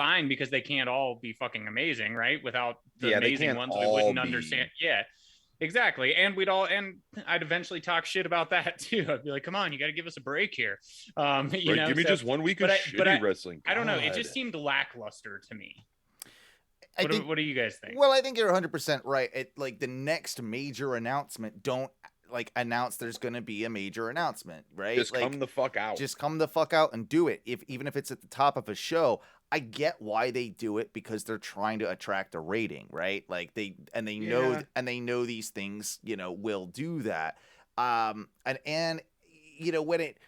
fine because they can't all be fucking amazing, right? Without the they amazing can't ones, we all wouldn't be. understand. Yeah, exactly. And I'd eventually talk shit about that too. I'd be like, come on, you got to give us a break here. You Right, know, give me so, just 1 week of but shitty wrestling. I don't know. It God. just seemed lackluster to me. I think. What do you guys think? Well, I think you're 100% right. Like the next major announcement, don't like announce there's going to be a major announcement, right? Just like, come the fuck out. Just come the fuck out and do it. Even if it's at the top of a show, I get why they do it because they're trying to attract a rating, right? Like they know these things, will do that. And when it,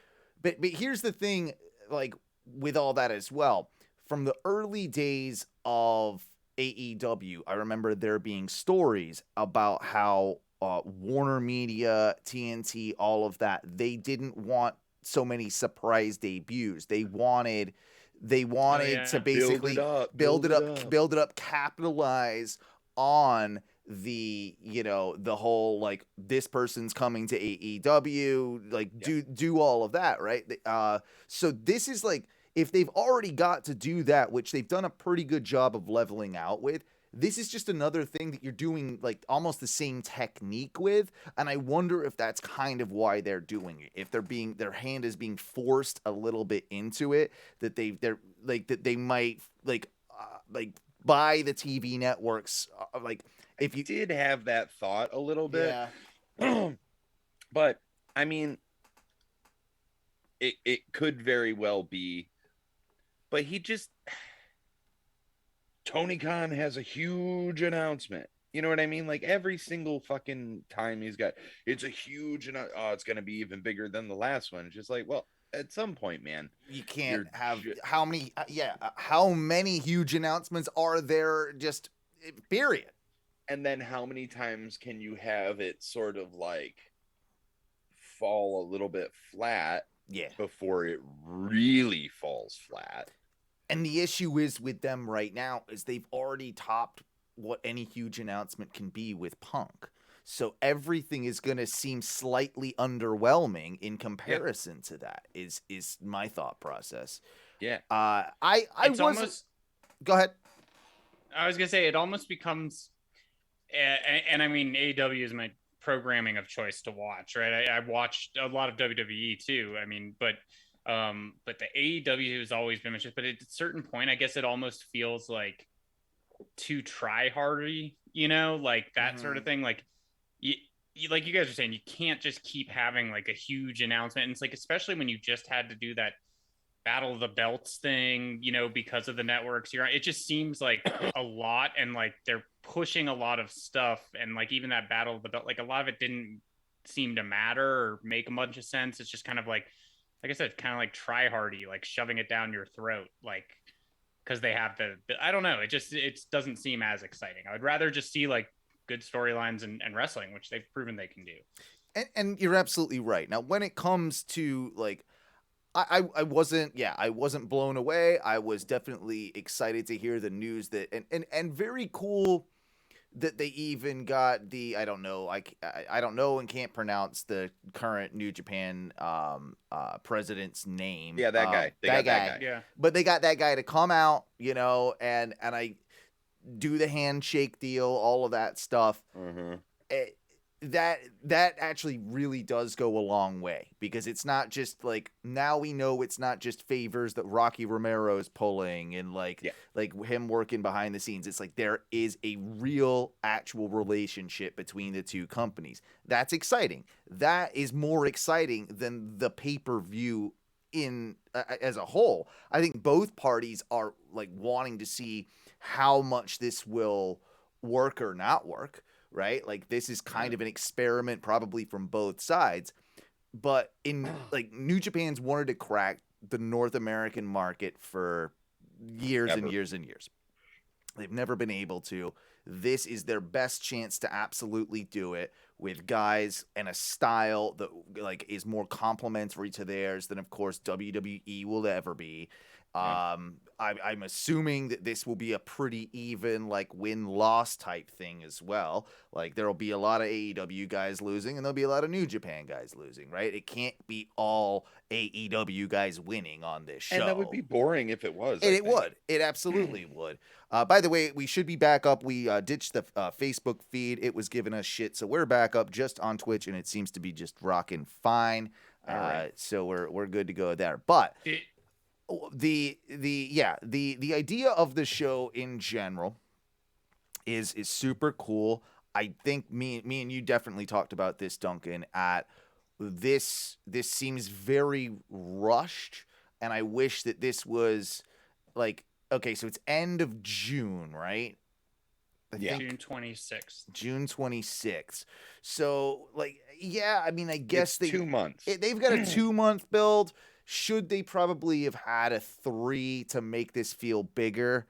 but here's the thing, like with all that as well, from the early days of AEW, I remember there being stories about how Warner Media, TNT, all of that, they didn't want so many surprise debuts. They wanted to basically build it up, capitalize on the the whole like this person's coming to AEW, like do all of that, right? So this is like, if they've already got to do that, which they've done a pretty good job of leveling out with, this is just another thing that you're doing like almost the same technique with. And I wonder if that's kind of why they're doing it. If their hand is being forced a little bit into it, that they might buy the TV networks. If you did have that thought a little bit, but I mean, it could very well be, but Tony Khan has a huge announcement. You know what I mean? Like every single fucking time it's a huge, it's going to be even bigger than the last one. It's just like, well, at some point, man, you can't how many huge announcements are there, just period. And then how many times can you have it sort of like fall a little bit flat before it really falls flat? And the issue is with them right now is they've already topped what any huge announcement can be with Punk. So everything is going to seem slightly underwhelming in comparison to that is my thought process. Yeah. Go ahead. I was going to say it almost becomes, and I mean, AEW is my programming of choice to watch, right? I watched a lot of WWE too. I mean, but the AEW has always been much, but at a certain point, I guess it almost feels like too try hardy, like that sort of thing. Like you, like you guys are saying, you can't just keep having like a huge announcement. And it's like, especially when you just had to do that Battle of the Belts thing, because of the networks it just seems like a lot. And like, they're pushing a lot of stuff. And like, even that Battle of the Belt, like a lot of it didn't seem to matter or make a bunch of sense. It's just kind of like I said, kind of like try hardy, like shoving it down your throat, like because they have I don't know. It doesn't seem as exciting. I would rather just see like good storylines and wrestling, which they've proven they can do. And you're absolutely right. Now, when it comes to like, I wasn't blown away. I was definitely excited to hear the news that and very cool that they even got the I don't know and can't pronounce the current New Japan president's name. Yeah, that guy. That guy. Yeah. But they got that guy to come out, and I do the handshake deal, all of that stuff. Mm-hmm. That actually really does go a long way, because it's not just like, now we know it's not just favors that Rocky Romero is pulling and like him working behind the scenes. It's like there is a real actual relationship between the two companies. That's exciting. That is more exciting than the pay-per-view in as a whole. I think both parties are like wanting to see how much this will work or not work. Right? Like, this is kind of an experiment probably from both sides. But in like, New Japan's wanted to crack the North American market for years and years and years. They've never been able to. This is their best chance to absolutely do it, with guys and a style that like is more complementary to theirs than, of course, WWE will ever be. I'm assuming that this will be a pretty even like win-loss type thing as well. Like there'll be a lot of AEW guys losing and there'll be a lot of New Japan guys losing, right? It can't be all AEW guys winning on this show. And that would be boring if it was. And it would. It absolutely would. By the way, we should be back up. We ditched the Facebook feed. It was giving us shit, so we're back up just on Twitch, and it seems to be just rocking fine. All right. So we're good to go there. But the idea of the show in general is super cool. I think me and you definitely talked about this, Duncan. At this seems very rushed, and I wish that this was like, okay, so it's end of June, right? Yeah. June 26th. June 26th. So, like, yeah, I mean, I guess It's 2 months. they've got a 2-month build. Should they probably have had a 3 to make this feel bigger?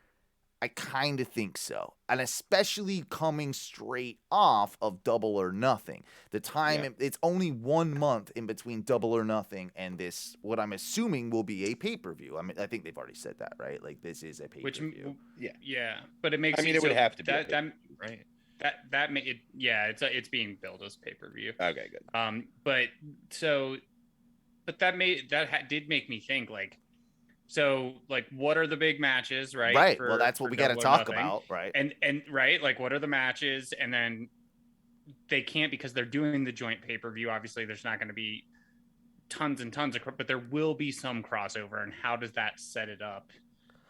I kind of think so. And especially coming straight off of Double or Nothing. The time, it's only 1 month in between Double or Nothing and this, what I'm assuming will be a pay-per-view. I mean, I think they've already said that, right? Like, this is a pay-per-view. Yeah, but it makes I mean, it would have to be that, right? that made it, it's being billed as pay-per-view. Okay, good. But that did make me think, like, so, like, what are the big matches, right? Right. Well, that's what we got to talk about, right? And right, like, what are the matches? And then they can't, because they're doing the joint pay-per-view. Obviously, there's not going to be tons and tons of, but there will be some crossover. And how does that set it up?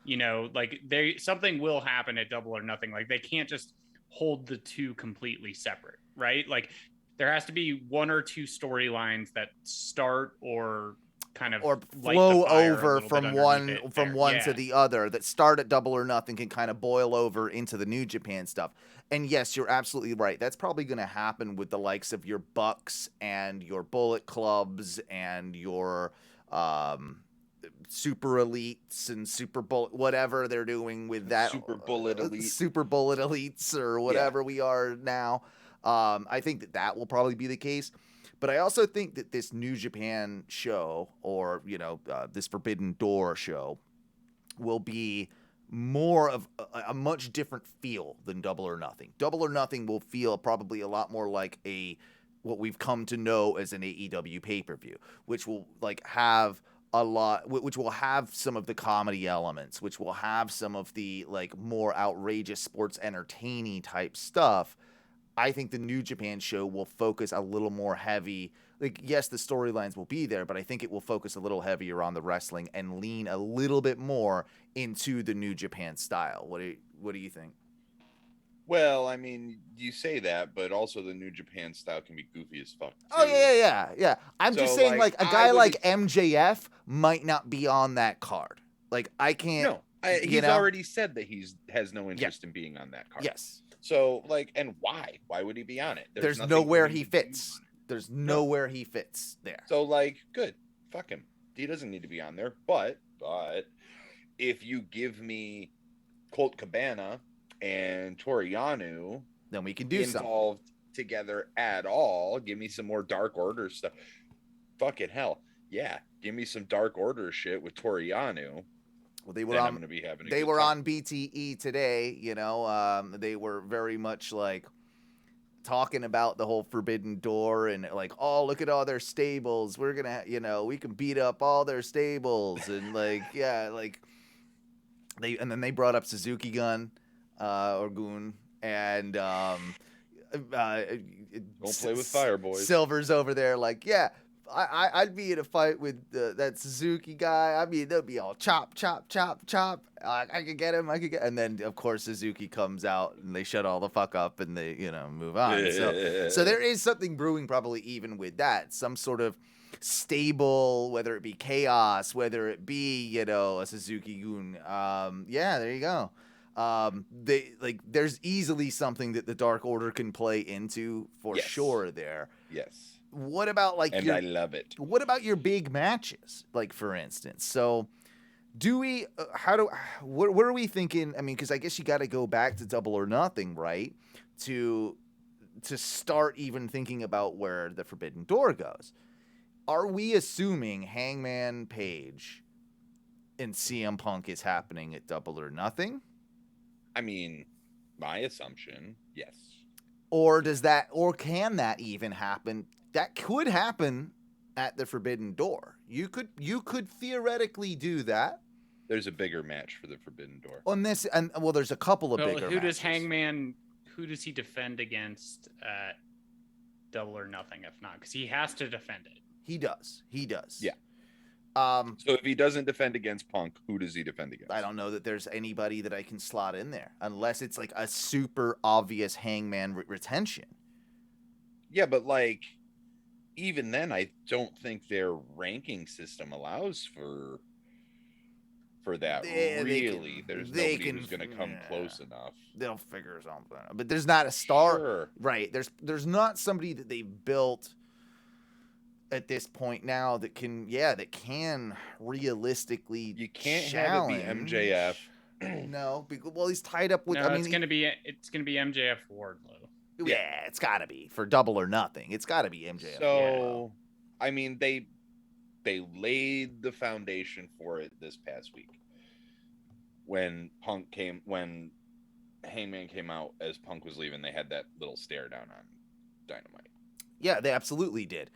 You know, like, something will happen at Double or Nothing. Like, they can't just hold the two completely separate, right? Like, there has to be 1 or 2 storylines that start or kind of flow over from one to the other, that start at Double or Nothing can kind of boil over into the New Japan stuff. And yes, you're absolutely right. That's probably going to happen with the likes of your Bucks and your Bullet Clubs and your Super Elites and Super Bullet, whatever they're doing with that Super Bullet Elite, Super Bullet Elites or whatever we are now. I think that will probably be the case. But I also think that this New Japan show, or, this Forbidden Door show, will be more of a much different feel than Double or Nothing. Double or Nothing will feel probably a lot more like what we've come to know as an AEW pay-per-view, which will which will have some of the comedy elements, which will have some of the like more outrageous sports entertaining type stuff. I think the New Japan show will focus a little more heavy. Like, yes, the storylines will be there, but I think it will focus a little heavier on the wrestling and lean a little bit more into the New Japan style. What do you think? Well, I mean, you say that, but also the New Japan style can be goofy as fuck, too. Oh, yeah. I'm just saying, like, a guy like MJF might not be on that card. Like, I can't. No, he's already said that has no interest in being on that card. Yes. So, like, and why? Why would he be on it? There's nowhere he fits. There's nowhere he fits there. So, like, good. Fuck him. He doesn't need to be on there. But if you give me Colt Cabana and Toriano, then we can do involved together at all. Give me some more Dark Order stuff. Fucking hell. Yeah. Give me some Dark Order shit with Toriano. Well, they were I'm going to be having. They were on BTE today. They were very much like talking about the whole Forbidden Door and like, oh, look at all their stables. We're gonna, we can beat up all their stables and like, yeah, like and then they brought up Suzuki Gun, or Goon, and don't play with fire, boys. Silver's over there, like, yeah. I'd be in a fight with that Suzuki guy. I mean, they'll be all chop. I could get him. And then, of course, Suzuki comes out and they shut all the fuck up and they, move on. So there is something brewing probably even with that. Some sort of stable, whether it be Chaos, whether it be, a Suzuki Gun. Yeah, there you go. There's easily something that the Dark Order can play into for sure there. Yes. What about I love it. What about your big matches? Like, for instance, so do we? What are we thinking? I mean, because I guess you got to go back to Double or Nothing, right? To start even thinking about where the Forbidden Door goes. Are we assuming Hangman Page And CM Punk is happening at Double or Nothing? I mean, my assumption, yes. Or can that even happen? That could happen at the Forbidden Door. You could theoretically do that. There's a bigger match for the Forbidden Door. On this, and well, there's a couple of bigger who matches. does Hangman? Who does he defend against at Double or Nothing? If not, because he has to defend it. He does. Yeah. So if he doesn't defend against Punk, who does he defend against? I don't know that there's anybody that I can slot in there unless it's like a super obvious Hangman retention. Yeah, but like even then, I don't think their ranking system allows for that. There's nobody who's going to come close enough. They'll figure something out. But there's not a star, Sure. Right? There's not somebody that they've built at this point now that can realistically. You can't challenge. have it be MJF. No, because he's tied up with. No, it's gonna be MJF Wardlow. Yeah, it's got to be for Double or Nothing. It's got to be MJF. So, I mean, they laid the foundation for it this past week when Hangman came out as Punk was leaving. They had that little stare down on Dynamite. Yeah, they absolutely did.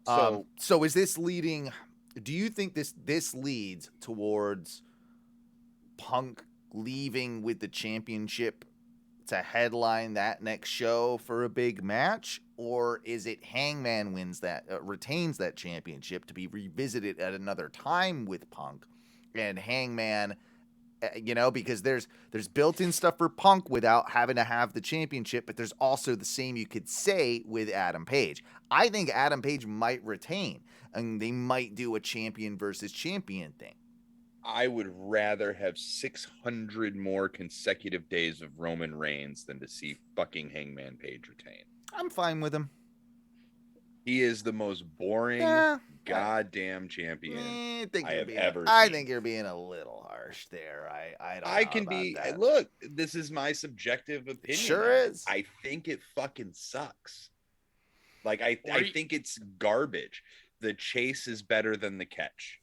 So is this leading? Do you think this leads towards Punk leaving with the championship to headline that next show for a big match, or is it Hangman retains that championship to be revisited at another time with Punk, and Hangman, because there's built-in stuff for Punk without having to have the championship, but there's also the same you could say with Adam Page. I think Adam Page might retain, and they might do a champion versus champion thing. I would rather have 600 more consecutive days of Roman Reigns than to see fucking Hangman Page retain. I'm fine with him. He is the most boring goddamn champion I have ever seen. I think you're being a little harsh there. I can be. That. Look, this is my subjective opinion. It sure is. I think it fucking sucks. Like I think it's garbage. The chase is better than the catch.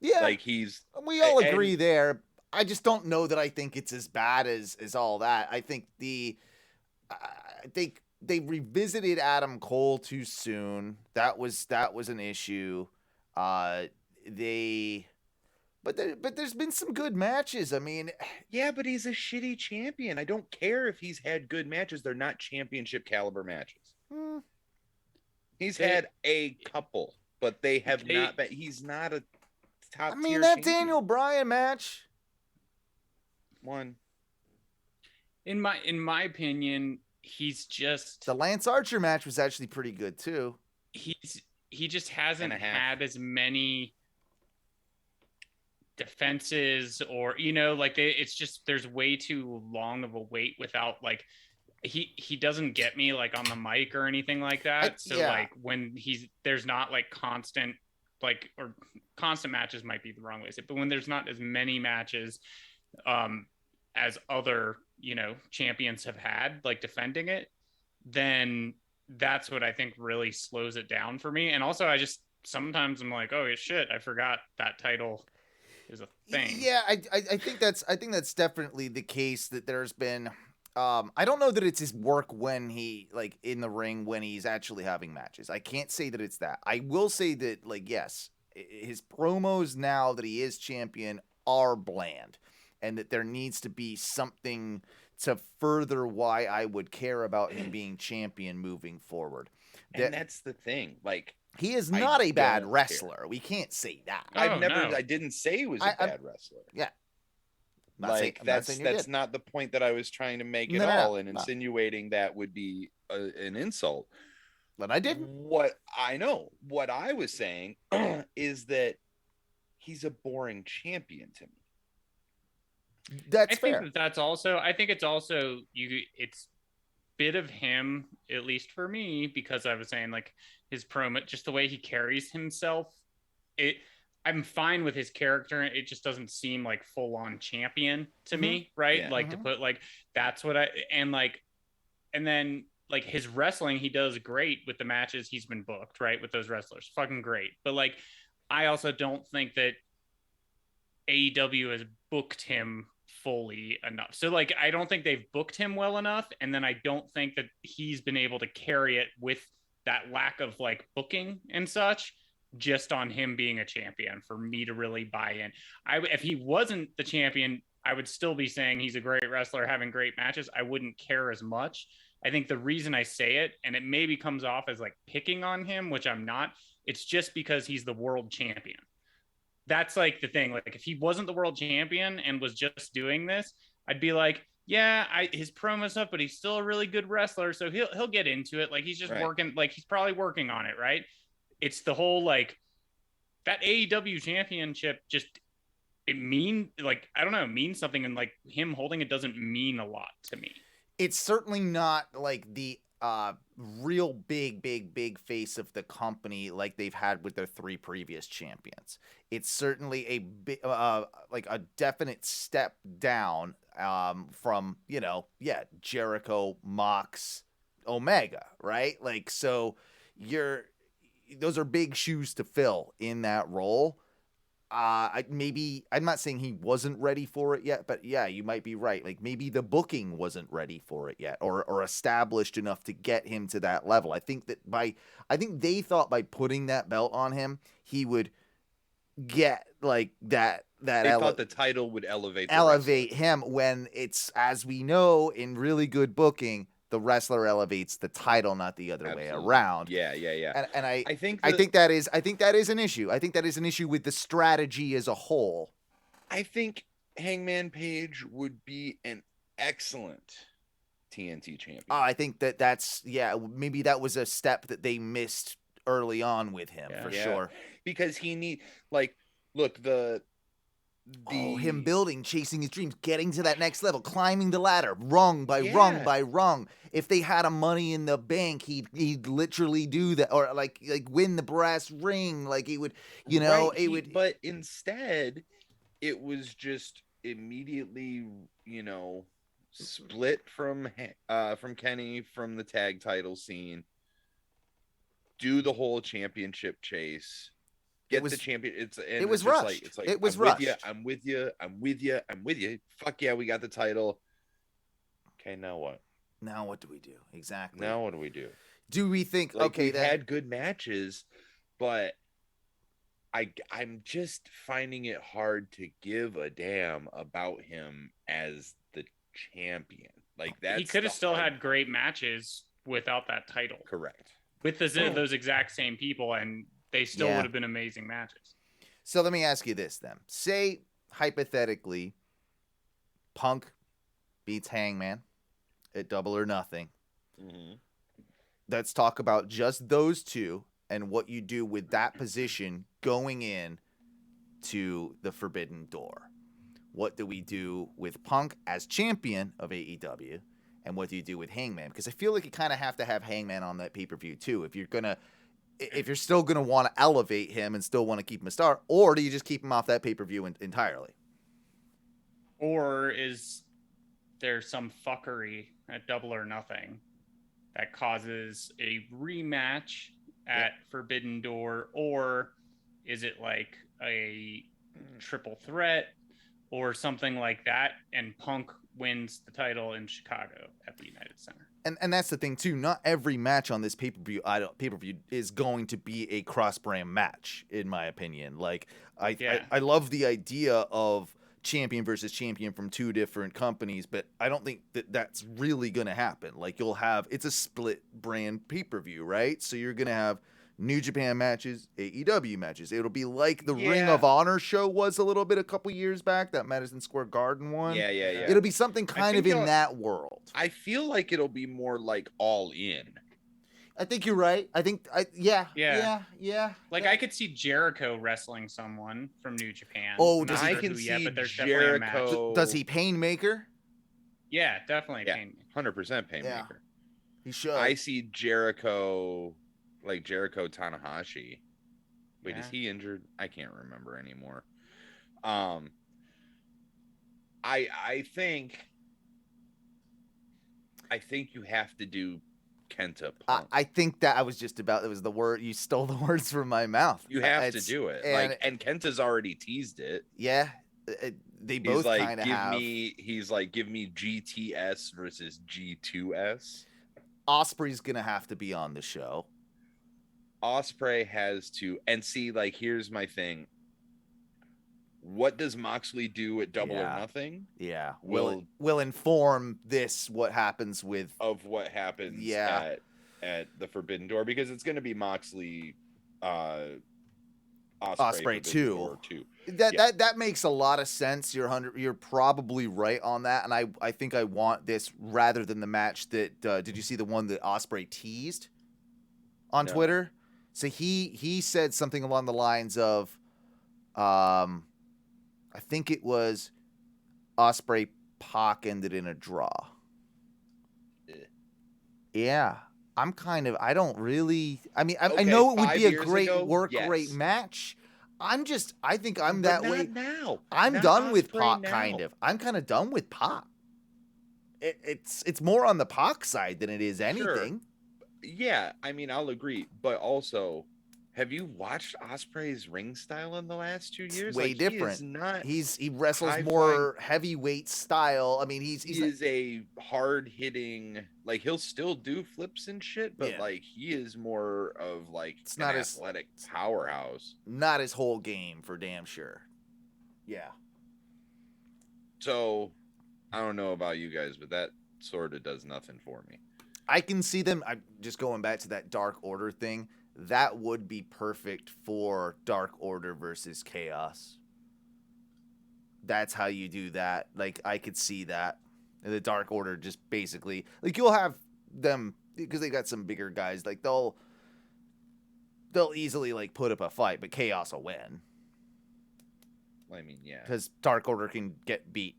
Yeah, like we all agree there. I just don't know that I think it's as bad as all that. I think they revisited Adam Cole too soon. That was an issue. But there's been some good matches. I mean, yeah, but he's a shitty champion. I don't care if he's had good matches. They're not championship caliber matches. He's had a couple, but they have not been. He's not a top. I mean, that champion. Daniel Bryan match. One. In my opinion, he's just the Lance Archer match was actually pretty good too. He just hasn't had as many defenses, or it's just there's way too long of a wait without like he doesn't get me like on the mic or anything like that. Like when there's not like constant matches might be the wrong way to say it, but when there's not as many matches as other champions have had like defending it, then that's what I think really slows it down for me. And also I just sometimes I'm like, oh shit, I forgot that title is a thing. Yeah, I think that's definitely the case, that there's been I don't know that it's his work when he like in the ring when he's actually having matches. I can't say that it's that. I will say that yes, his promos now that he is champion are bland, and that there needs to be something to further why I would care about him being champion moving forward. And that's the thing. Like, he is not a bad wrestler. We can't say that. I didn't say he was a bad wrestler. Yeah. That's not the point that I was trying to make at all, and insinuating that would be an insult. But I didn't. What I was saying is that he's a boring champion to me. That's fair. I think it's also it's bit of him, at least for me, because I was saying like his promo, just the way he carries himself. I'm fine with his character. It just doesn't seem like full on champion to me, right? Yeah. Like to put like that's what and then like his wrestling, he does great with the matches he's been booked, right? With those wrestlers, fucking great. But like, I also don't think that AEW has booked him fully enough. So like I don't think they've booked him well enough, and then I don't think that he's been able to carry it with that lack of like booking and such, just on him being a champion for me to really buy in. If he wasn't the champion, I would still be saying he's a great wrestler having great matches. I wouldn't care as much. I think the reason I say it, and it maybe comes off as like picking on him, which I'm not, it's just because he's the world champion. That's like the thing. Like if he wasn't the world champion and was just doing this, I'd be like, yeah, his promo stuff, but he's still a really good wrestler, so he'll get into it. Like he's just working, like he's probably working on it, right? It's the whole like that AEW championship just it means something, and like him holding it doesn't mean a lot to me. It's certainly not like the real big face of the company like they've had with their 3 previous champions. It's certainly a like a definite step down from, Jericho, Mox, Omega, right? Like, so those are big shoes to fill in that role. I'm not saying he wasn't ready for it yet, but yeah, you might be right. Like maybe the booking wasn't ready for it yet, or established enough to get him to that level. I think they thought by putting that belt on him, he would get like that. They thought the title would elevate him, when it's, as we know, in really good booking, the wrestler elevates the title, not the other way around. Yeah. And I think that is an issue. I think that is an issue with the strategy as a whole. I think Hangman Page would be an excellent TNT champion. I think that's maybe that was a step that they missed early on with him, for sure. Because he him building, chasing his dreams, getting to that next level, climbing the ladder, rung by rung. If they had a Money in the Bank, he'd literally do that, or like win the brass ring, like he would, would. But instead, it was just immediately, split from Kenny from the tag title scene. Do the whole championship chase. Get the champion. It was rushed. It was rushed. I'm with you. Fuck yeah, we got the title. Okay, now what? Now what do we do? Exactly. Now what do we do? Do we think we've had good matches, but I'm just finding it hard to give a damn about him as the champion. Like that. He could have still had great matches without that title. Correct. With those exact same people, and they still would have been amazing matches. So let me ask you this then. Say, hypothetically, Punk beats Hangman at Double or Nothing. Mm-hmm. Let's talk about just those two and what you do with that position going in to the Forbidden Door. What do we do with Punk as champion of AEW? And what do you do with Hangman? Because I feel like you kind of have to have Hangman on that pay-per-view too. If you're still going to want to elevate him and still want to keep him a star, or do you just keep him off that pay-per-view entirely? Or is there some fuckery at Double or Nothing that causes a rematch at Forbidden Door? Or is it like a triple threat or something like that, and Punk wins the title in Chicago at the United Center? And that's the thing too. Not every match on this pay-per-view is going to be a cross-brand match, in my opinion. Like I love the idea of champion versus champion from 2 different companies, but I don't think that's really going to happen. Like it's a split brand pay-per-view, right? So you're going to have New Japan matches, AEW matches. It'll be like the Ring of Honor show was a little bit a couple years back, that Madison Square Garden one. Yeah. It'll be something kind of in that world. I feel like it'll be more like All In. I think you're right. Yeah. Like I could see Jericho wrestling someone from New Japan. Oh, I can see Jericho. Does he Painmaker? Yeah, definitely. Yeah, 100% Painmaker. Yeah. He should. I see Jericho, like Jericho Tanahashi. Wait, is he injured? I can't remember anymore. I think you have to do Kenta Punk. I think that it was the word, you stole the words from my mouth. You have to do it. And Kenta's already teased it. Yeah. They He's both like, kind of have. He's like, give me GTS versus G2S. Osprey's gonna have to be on the show. Osprey has to, and see, like, here's my thing. What does Moxley do at Double or Nothing? Yeah, will inform this what happens with of what happens at the Forbidden Door, because it's going to be Moxley, Osprey 2. That makes a lot of sense. You're probably right on that, and I think I want this rather than the match that did you see the one that Osprey teased on Twitter? So he said something along the lines of, I think it was Osprey Pac ended in a draw. Yeah. I don't really, I mean, I know it would be a great rate match. I think I'm that way. Now. I'm not done with Osprey Pac, now. kind of. I'm kind of done with Pac. It's more on the Pac side than it is anything. Sure. Yeah, I mean, I'll agree. But also, have you watched Osprey's ring style in the last 2 years? It's way different. He wrestles more heavyweight style. I mean, he is a hard hitting, like, he'll still do flips and shit, but like, he is more of like it's not an athletic powerhouse. Not his whole game, for damn sure. Yeah. So I don't know about you guys, but that sort of does nothing for me. I can see them. I'm just going back to that Dark Order thing. That would be perfect for Dark Order versus Chaos. That's how you do that. Like, I could see that. And the Dark Order just basically, like, you'll have them, because they got some bigger guys, like, they'll easily, like, put up a fight, but Chaos will win. I mean, yeah. Because Dark Order can get beat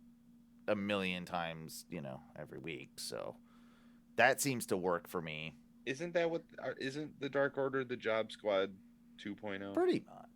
a million times, every week. So that seems to work for me. Isn't the Dark Order the Job Squad 2.0? Pretty much.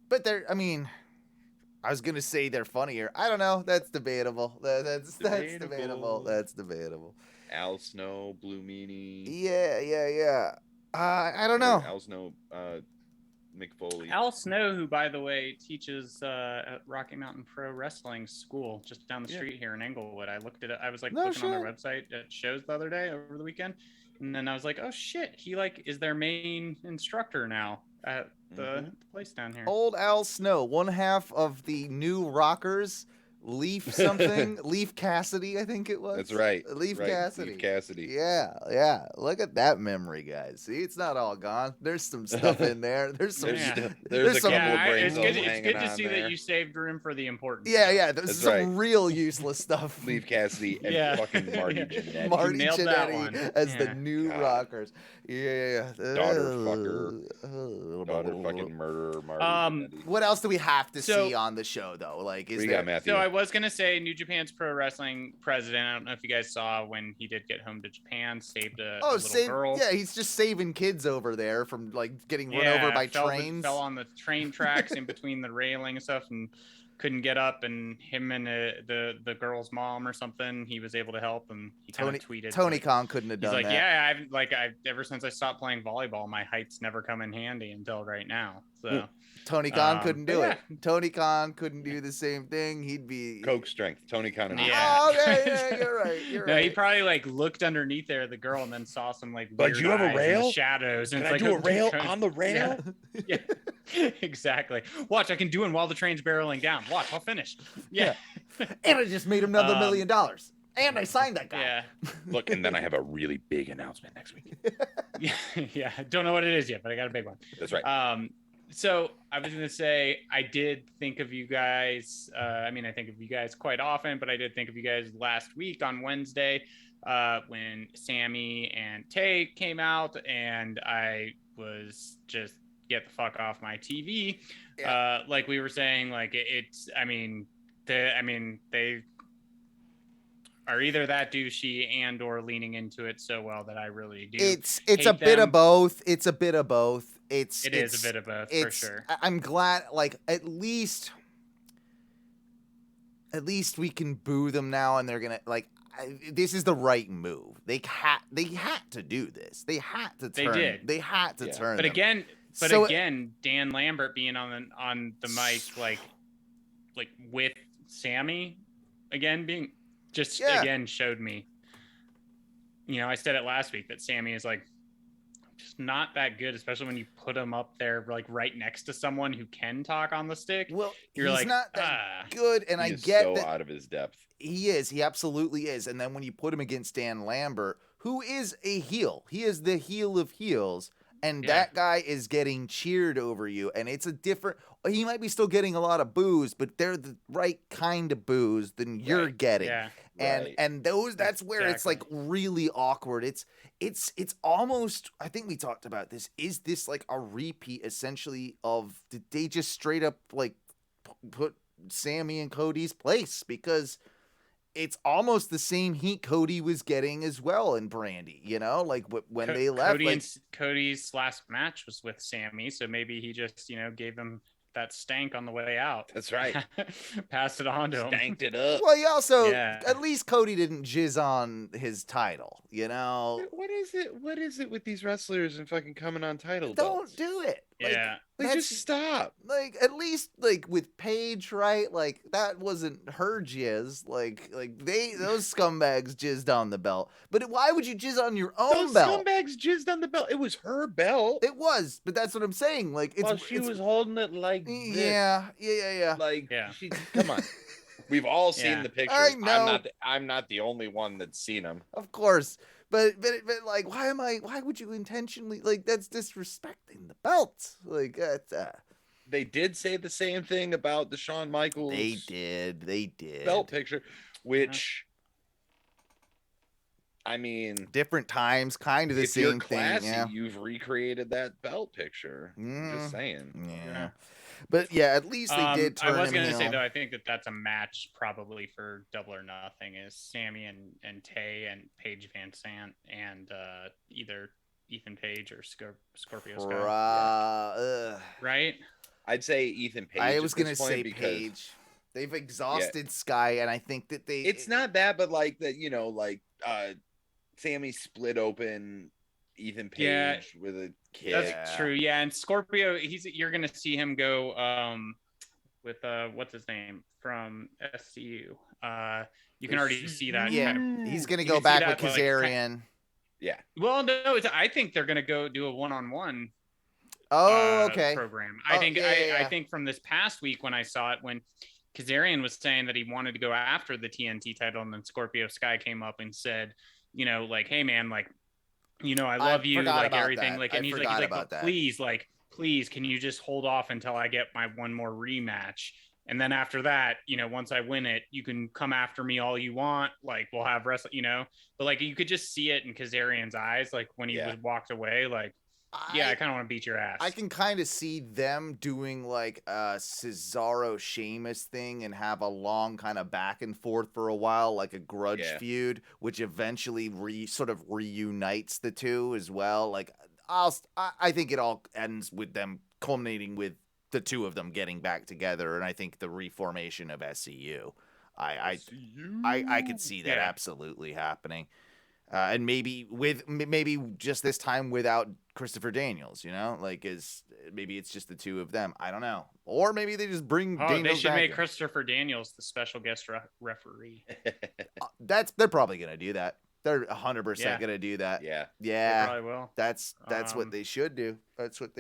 But I was going to say they're funnier. I don't know. That's debatable. That's debatable. That's debatable. Al Snow, Blue Meanie. Yeah. I don't know. Al Snow, Mick Foley. Al Snow, who, by the way, teaches at Rocky Mountain Pro Wrestling School just down the street here in Englewood. I looked at it. I was looking on their website at shows the other day over the weekend. And then I was like, oh shit, he is their main instructor now at the place down here. Old Al Snow, one half of the New Rockers, Leaf something, Leaf Cassidy, I think it was. That's right. Leaf Cassidy. Leaf Cassidy. Yeah. Look at that memory, guys. See, it's not all gone. There's some stuff in there. There's some. There's a couple of brains. It's good to see that you saved room for the important. Yeah. There's some real useless stuff. Leaf Cassidy and fucking Marty Jannetty. Marty Jannetty as the New Rockers. Yeah. Daughter fucking murderer. Marty. What else do we have to see on the show though? Like, is there? Matthew? So I was gonna say New Japan's pro wrestling president. I don't know if you guys saw when he did get home to Japan, saved a little girl. Yeah, he's just saving kids over there from like getting run over by trains. Fell on the train tracks in between the railing and stuff, and couldn't get up. And him and the girl's mom or something, he was able to help. And he kind of tweeted, Tony Khan couldn't have done that. He's like, I've ever since I stopped playing volleyball, my height's never come in handy until right now. So. Tony Khan couldn't do it. Tony Khan couldn't do the same thing. He'd be Coke strength. Tony Khan. Yeah, you're right. No, he probably like looked underneath there, the girl, and then saw some like. But you have a rail? In the shadows. And can I do a rail on the rail? Yeah. Exactly. Watch, I can do it while the train's barreling down. Watch, I'll finish. Yeah. And I just made him another $1 million. And I signed that guy. Yeah. Look, and then I have a really big announcement next week. Yeah. Don't know what it is yet, but I got a big one. That's right. So I was going to say, I did think of you guys. I think of you guys quite often, but I did think of you guys last week on Wednesday when Sammy and Tay came out, and I was just get the fuck off my TV. Yeah. Like we were saying, like they are either that douchey and or leaning into it so well that I really do. It's a bit of both. It is a bit of both for sure. I'm glad, like, at least we can boo them now, and they're gonna like. This is the right move. They had to do this. They had to turn. They did. They had to turn. But them. again, Dan Lambert being on the mic, like with Sammy again being Yeah. again showed me. I said it last week that Sammy is like just not that good, especially when you put him up there like right next to someone who can talk on the stick. Well, You're he's like, not that good, and I get so that out of his depth. he is. He absolutely is. And then when you put him against Dan Lambert, who is a heel, he is the heel of heels, and that guy is getting cheered over you, and it's a different. He might be still getting a lot of boos, but they're the right kind of boos than you're getting. Yeah. And that's where it's like really awkward. It's almost, I think we talked about this. Is this like a repeat essentially of, did they just straight up like put Sammy in Cody's place? Because it's almost the same heat Cody was getting as well in Brandy, like when they left. Cody's last match was with Sammy, so maybe he just, gave him that stank on the way out. That's right. Passed it on to him. Stanked it up. Well, he also, at least Cody didn't jizz on his title, What is it? What is it with these wrestlers and fucking coming on title Don't belts? do it. Just stop. Like, at least like with Paige, right? Like that wasn't her jizz. Like those scumbags jizzed on the belt. But why would you jizz on your own belt? Those scumbags jizzed on the belt. It was her belt. It was, but that's what I'm saying. Like she was holding it like this. Yeah. Come on. We've all seen the pictures. I know. I'm not the only one that's seen them. Of course. But like, why would you intentionally, like, that's disrespecting the belt. Like, they did say the same thing about the Shawn Michaels. They did. Belt picture, which, I mean, different times, kind of the same you're classy, thing. Yeah. You've recreated that belt picture. Just saying. Yeah. But yeah, at least they did turn I was going to him say, heel. though, I think that's a match probably for Double or Nothing is Sammy and Tay and Paige Van Sant and either Ethan Page or Scorpio Sky. Right? I'd say Ethan Page. I was going to say Page. They've exhausted Sky, and I think that it's not that, but like that, Sammy split open Ethan Page with a kick. That's true. Yeah, and Scorpio, you're gonna see him go with what's his name from SCU. You can already see that. Yeah, he's gonna go back with Kazarian. Well, no, I think they're gonna go do a one-on-one. Okay. Program. I think from this past week when I saw it, when Kazarian was saying that he wanted to go after the TNT title, and then Scorpio Sky came up and said, like, hey man, like, I love you, like everything, like, and he's like, please, can you just hold off until I get my one more rematch? And then after that, once I win it, you can come after me all you want. Like, we'll have wrestling, but like, you could just see it in Kazarian's eyes. Like when he was walked away, like, I kind of want to beat your ass. I can kind of see them doing like a Cesaro Sheamus thing and have a long kind of back and forth for a while, like a grudge feud, which eventually sort of reunites the two as well. Like I think it all ends with them culminating with the two of them getting back together, and I think the reformation of SCU. I could see that absolutely happening. And maybe just this time without Christopher Daniels, maybe it's just the two of them. I don't know. Or maybe they just bring Daniels they should back make in. Christopher Daniels the special guest referee. They're probably going to do that. They're 100% going to do that. Yeah. They probably will. That's what they should do. Let's move.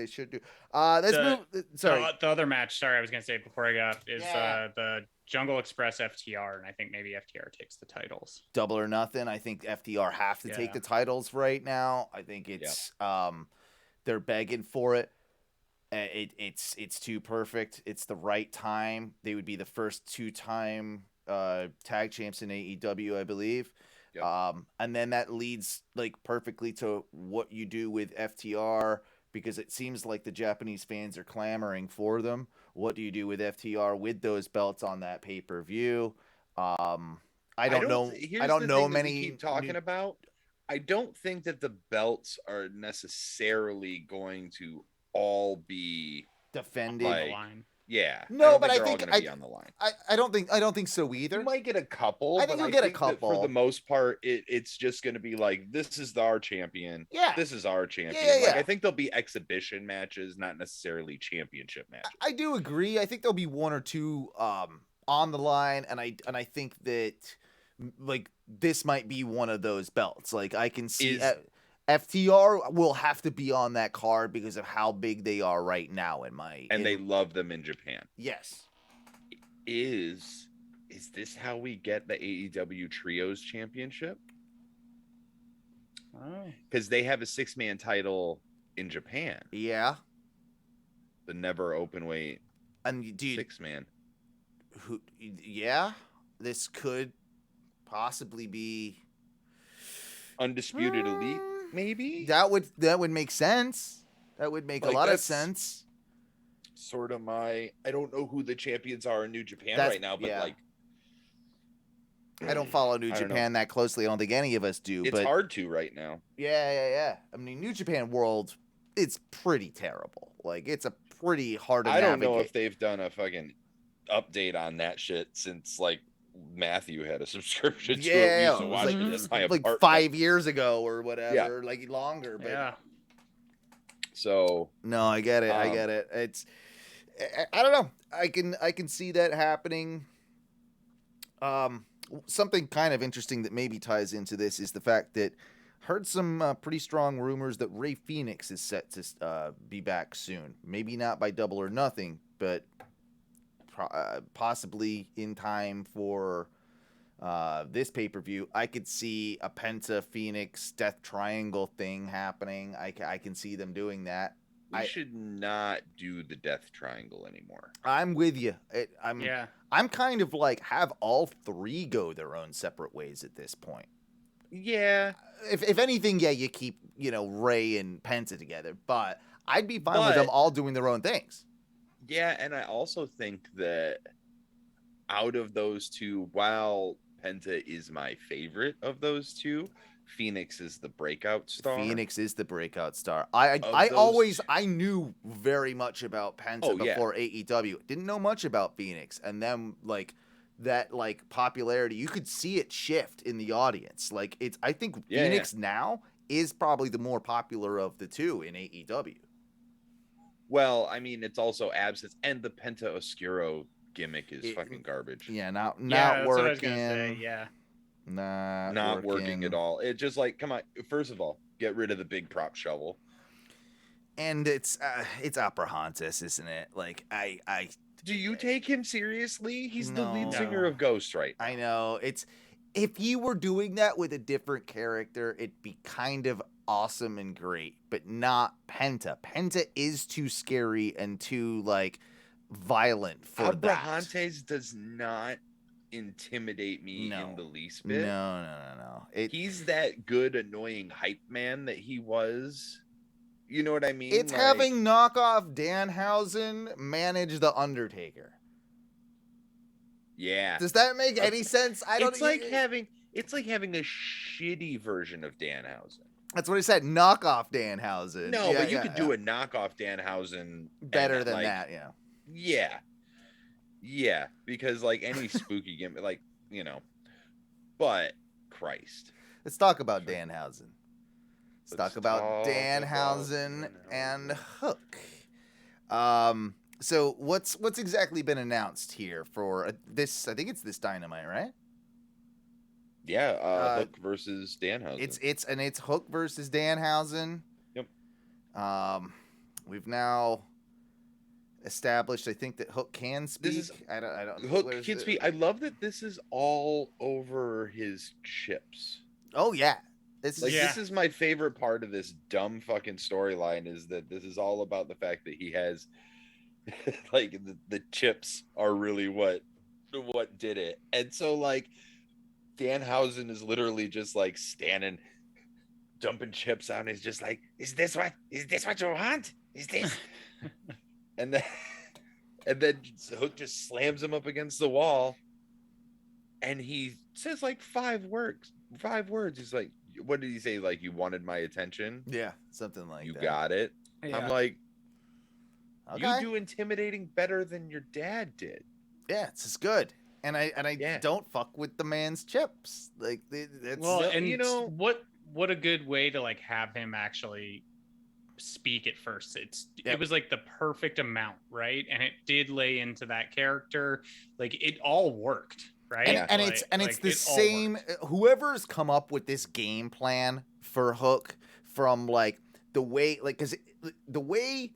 Sorry. The other match, sorry, I was going to say before I got, is the Jungle Express FTR, and I think maybe FTR takes the titles. Double or Nothing. I think FTR have to take the titles right now. I think it's they're begging for it. It's too perfect. It's the right time. They would be the first 2-time tag champs in AEW, I believe. Yep. And then that leads like perfectly to what you do with FTR, because it seems like the Japanese fans are clamoring for them. What do you do with FTR with those belts on that pay-per-view? I don't know. I don't know many. We keep talking about. I don't think that the belts are necessarily going to all be defended. On the line. Yeah. No, but I think be on the line. I don't think so either. You might get a couple. I think you'll get a couple. For the most part, it's just going to be like, this is our champion. Yeah. This is our champion. Yeah. I think there'll be exhibition matches, not necessarily championship matches. I do agree. I think there'll be one or two on the line, and I think that like this might be one of those belts. Like I can see FTR will have to be on that card because of how big they are right now they love them in Japan. Yes. Is this how we get the AEW Trios Championship? Because they have a 6-man title in Japan. Yeah. The never open weight. And 6-man. Yeah. This could possibly be Undisputed Elite, maybe? That would make sense. That would make a lot of sense. Sort of I don't know who the champions are in New Japan right now, but like I don't follow New Japan that closely. I don't think any of us do. It's hard to right now. Yeah. I mean, New Japan World, it's pretty terrible. Like, it's a pretty hard to I don't navigate. know if they've done a fucking update on that shit since, like, Matthew had a subscription to it. We used to watch it in my like apartment. 5 years ago or whatever, like longer. But yeah. So no, I get it. I get it. It's I don't know. I can see that happening. Something kind of interesting that maybe ties into this is the fact that heard some pretty strong rumors that Rey Fenix is set to be back soon. Maybe not by Double or Nothing, but possibly in time for this pay-per-view. I could see a Penta Phoenix Death Triangle thing happening. I can see them doing that. We should not do the Death Triangle anymore. I'm with you. I'm kind of like have all three go their own separate ways at this point. Yeah. If anything, you keep, Rey and Penta together, but I'd be fine with them all doing their own things. Yeah, and I also think that out of those two, while Penta is my favorite of those two, Phoenix is the breakout star. Phoenix is the breakout star. I knew very much about Penta before AEW. Didn't know much about Phoenix. And then that popularity, you could see it shift in the audience. I think Phoenix now is probably the more popular of the two in AEW. Well, I mean, it's also absence, and the Penta Oscuro gimmick is fucking garbage. Yeah, not working. That's what I was gonna say, yeah. Not working at all. It just come on. First of all, get rid of the big prop shovel. And it's Abrahantes, isn't it? I do you take him seriously? He's the lead singer of Ghost, right? I know. If you were doing that with a different character, it'd be kind of awesome and great, but not Penta. Penta is too scary and too violent for that. Abrahantes does not intimidate me in the least bit. No. He's that good, annoying hype man that he was. You know what I mean? It's having knockoff Danhausen manage the Undertaker. Yeah. Does that make any sense? It's like having a shitty version of Danhausen. That's what I said. Knockoff Danhausen. No, but you could do a knockoff Danhausen better than that. Yeah. Yeah, because any spooky gimmick, but Christ. Let's talk about Danhausen. Let's talk about Danhausen and Hook. So what's exactly been announced here for this? I think it's this Dynamite, right? Yeah, Hook versus Danhausen. It's Hook versus Danhausen. Yep. We've now established, I think, that Hook can speak. I don't. Hook can speak. I love that this is all over his chips. Oh yeah. This is my favorite part of this dumb fucking storyline, is that this is all about the fact that he has the chips are really what did it. And so Danhausen is literally just standing, dumping chips out, and he's just is this what you want? Is this? and then Hook just slams him up against the wall, and he says 5 words. He's like, what did he say? You wanted my attention? Yeah, something like that. You got it. Yeah. I'm okay. You do intimidating better than your dad did. Yeah, it's just good. And I don't fuck with the man's chips. What a good way to have him actually speak at first. It Yep. was like the perfect amount, right? And it did lay into that character. Like it all worked, right? And Like, it's the it all same. worked. Whoever's come up with this game plan for Hook, from like the way, like, because the way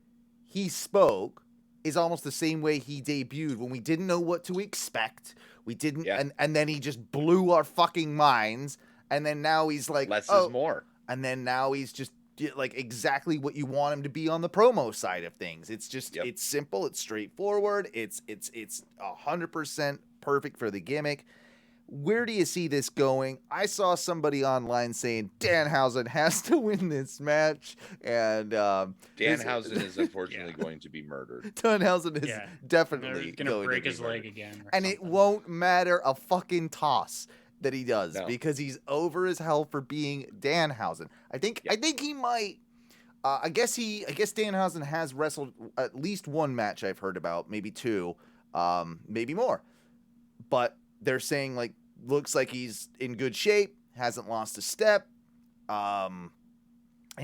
he spoke is almost the same way he debuted when we didn't know what to expect. We didn't, Yeah. and then he just blew our fucking minds. And then now he's like, Less oh, is more. and then now he's just like exactly what you want him to be on the promo side of things. It's just it's simple, it's straightforward, it's 100% perfect for the gimmick. Where do you see this going? I saw somebody online saying Danhausen has to win this match, and Danhausen is unfortunately going to be murdered. Danhausen is definitely going to break his leg again, and something. It won't matter a fucking toss that he does, because he's over as hell for being Danhausen. I think he might. I guess Danhausen has wrestled at least one match I've heard about, maybe two, maybe more. But they're saying like looks like he's in good shape, hasn't lost a step, and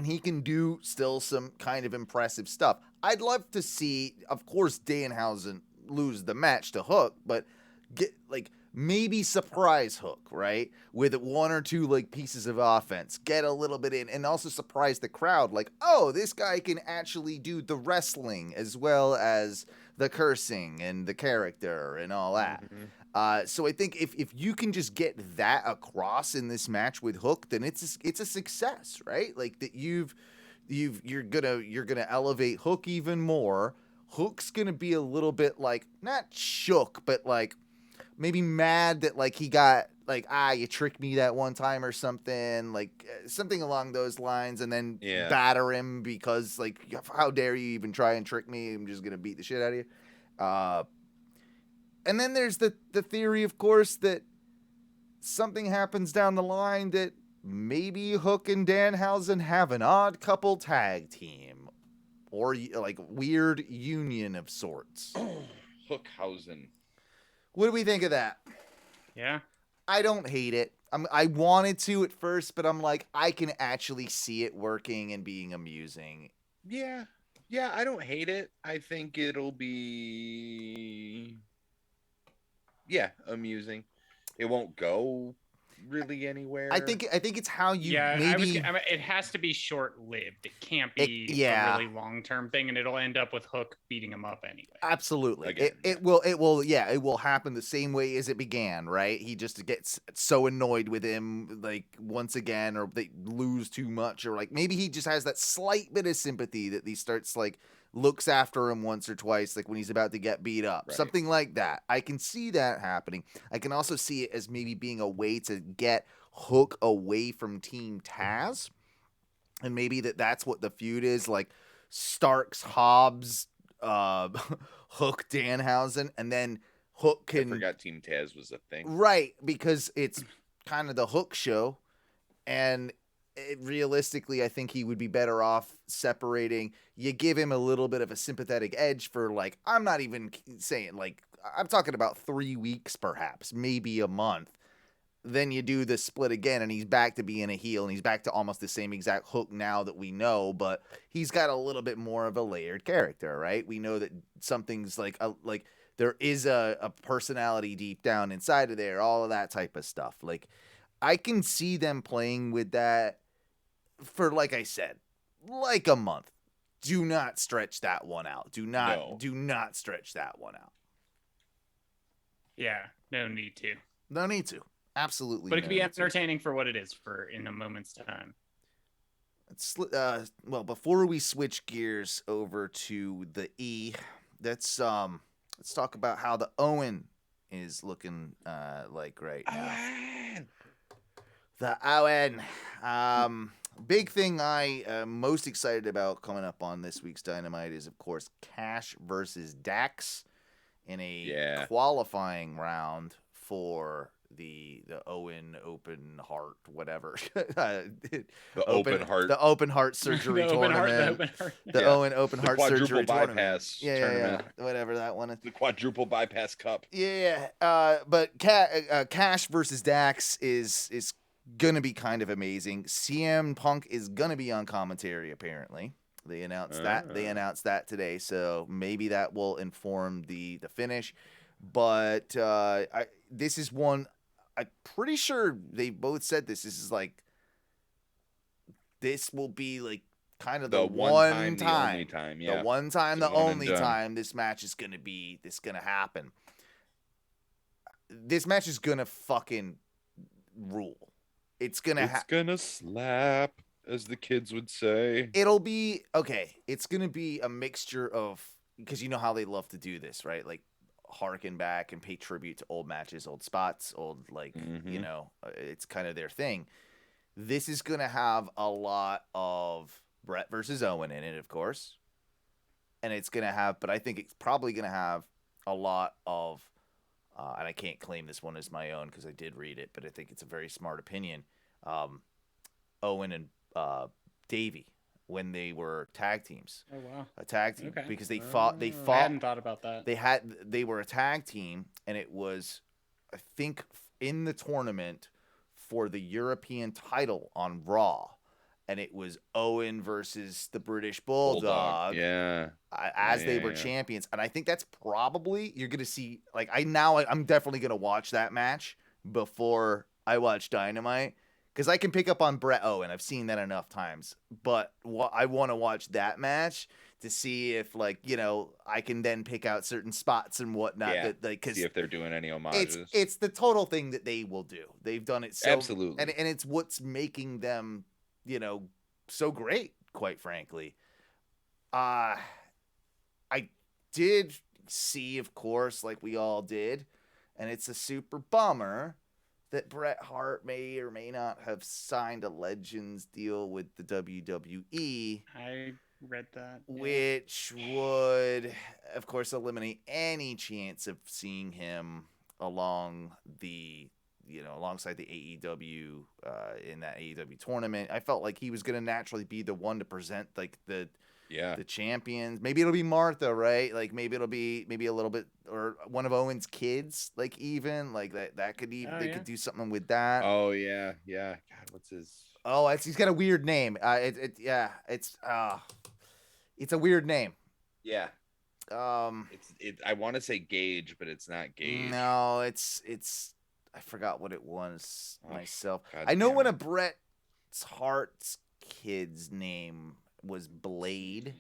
he can do still some kind of impressive stuff. I'd love to see, of course, Danhausen lose the match to Hook, but get like. Maybe surprise Hook, right? With one or two like pieces of offense. Get a little bit in and also surprise the crowd. Like, oh, this guy can actually do the wrestling as well as the cursing and the character and all that. Mm-hmm. So I think if you can just get that across in this match with Hook, then it's a success, right? Like that you're gonna elevate Hook even more. Hook's gonna be a little bit like not shook, but like maybe mad that like he got like you tricked me that one time or something, like something along those lines, and then batter him because like how dare you even try and trick me? I'm just gonna beat the shit out of you. And then there's the theory, of course, that something happens down the line that maybe Hook and Danhausen have an odd couple tag team or like weird union of sorts. Hookhausen. What do we think of that? Yeah. I don't hate it. I wanted to at first, but I'm like, I can actually see it working and being amusing. Yeah, I don't hate it. I think it'll be, amusing. It won't go really anywhere. I think it's how you it has to be short-lived. It can't be a really long-term thing, and it'll end up with Hook beating him up anyway. Absolutely. Again, it will happen the same way as it began, right? He just gets so annoyed with him like once again, or they lose too much, or like maybe he just has that slight bit of sympathy that he starts like looks after him once or twice, like when he's about to get beat up, something like that. I can see that happening. I can also see it as maybe being a way to get Hook away from Team Taz, and maybe that's what the feud is, like Starks, Hobbs, Hook, Danhausen, and then Hook can. I forgot Team Taz was a thing, right? Because it's kind of the Hook show, and realistically, I think he would be better off separating. You give him a little bit of a sympathetic edge for like, I'm not even saying like, I'm talking about 3 weeks, perhaps, maybe a month. Then you do the split again, and he's back to being a heel, and he's back to almost the same exact Hook now that we know, but he's got a little bit more of a layered character, right? We know that something's like there is a personality deep down inside of there, all of that type of stuff. Like, I can see them playing with that for, like I said, like a month. Do not stretch that one out. Do not stretch that one out. Yeah, no need to. No need to. Absolutely. But it can be entertaining for what it is in a moment's time. Well, before we switch gears over to the E, let's talk about how the Owen is looking like right now. The Owen. Big thing I am most excited about coming up on this week's Dynamite is, of course, Cash versus Dax in a qualifying round for the Owen open heart, whatever. The open heart surgery tournament. The Owen open heart surgery bypass tournament. Yeah, whatever that one is. The quadruple bypass cup. Yeah. But Cash versus Dax is gonna be kind of amazing. CM Punk is gonna be on commentary apparently. They announced that today, so maybe that will inform the finish. But this is one I'm pretty sure they both said this. This will be like kind of the one time, the only time, yeah. The one time, the only time this match is gonna happen. This match is gonna fucking rule. It's gonna slap, as the kids would say. It'll be okay. It's gonna be a mixture of, because you know how they love to do this, right? Like harken back and pay tribute to old matches, old spots, old it's kind of their thing. This is gonna have a lot of Bret versus Owen in it, of course, and it's gonna have. But I think it's probably gonna have a lot of. And I can't claim this one as my own because I did read it, but I think it's a very smart opinion. Owen and Davey, when they were tag teams. Oh wow. A tag team, okay. Because they fought. I hadn't thought about that. They were a tag team, and it was, I think, in the tournament for the European title on Raw, and it was Owen versus the British Bulldog. Yeah. As they were champions, and I think that's probably you're gonna see. Like I'm definitely gonna watch that match before I watch Dynamite, because I can pick up on Bret Owen. I've seen that enough times, but I want to watch that match to see if I can then pick out certain spots and whatnot. Yeah. Cause see if they're doing any homages. It's the total thing that they will do. They've done it so absolutely, and it's what's making them so great. Quite frankly, I did see, of course, like we all did, and it's a super bummer that Bret Hart may or may not have signed a Legends deal with the WWE. I read that. Which would, of course, eliminate any chance of seeing him alongside the AEW in that AEW tournament. I felt like he was going to naturally be the one to present the champions. Maybe it'll be Martha, right? Like maybe it'll be a little bit, or one of Owen's kids, like even like that could even could do something with that. Oh yeah. God, what's his? Oh, he's got a weird name. It's a weird name. Yeah. I want to say Gage, but it's not Gage. No, it's I forgot what it was myself. God I know one of Bret Hart's kids' name was Blade,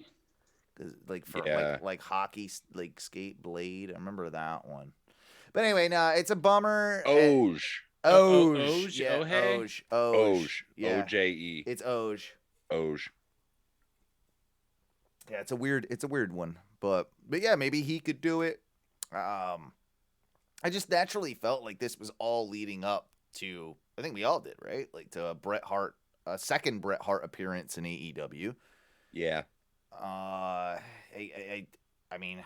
because like hockey, like skate Blade. I remember that one. But anyway, no, it's a bummer. Oge. Oge. Yeah. OJE. It's Oge. Oge. Yeah, it's a weird one, but yeah, maybe he could do it. I just naturally felt like this was all leading up to, I think we all did, right? Like to a second Bret Hart appearance in AEW. Yeah. I mean,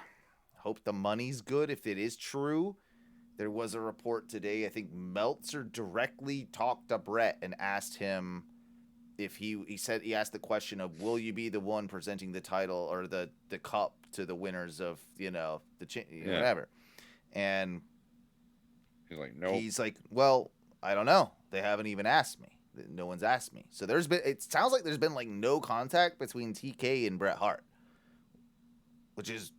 hope the money's good if it is true. There was a report today, I think Meltzer directly talked to Bret and asked him if he asked the question of, will you be the one presenting the title or the cup to the winners of, whatever. And he's like, no. He's like, well, I don't know. They haven't even asked me. No one's asked me. So it sounds like there's been like no contact between TK and Bret Hart, which is,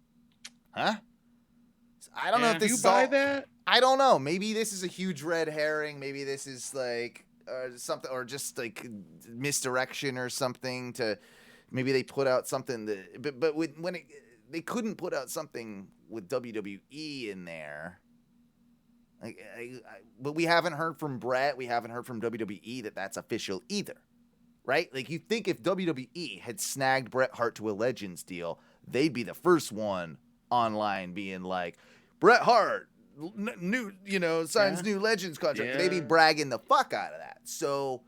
I don't know if this you is buy that. I don't know. Maybe this is a huge red herring. Maybe this is like something, or just like misdirection or something. Maybe they put out something that, but they couldn't put out something with WWE in there. But we haven't heard from Bret. We haven't heard from WWE that's official either, right? Like, you think if WWE had snagged Bret Hart to a Legends deal, they'd be the first one online being like, Bret Hart, signs new Legends contract. Yeah. They'd be bragging the fuck out of that. So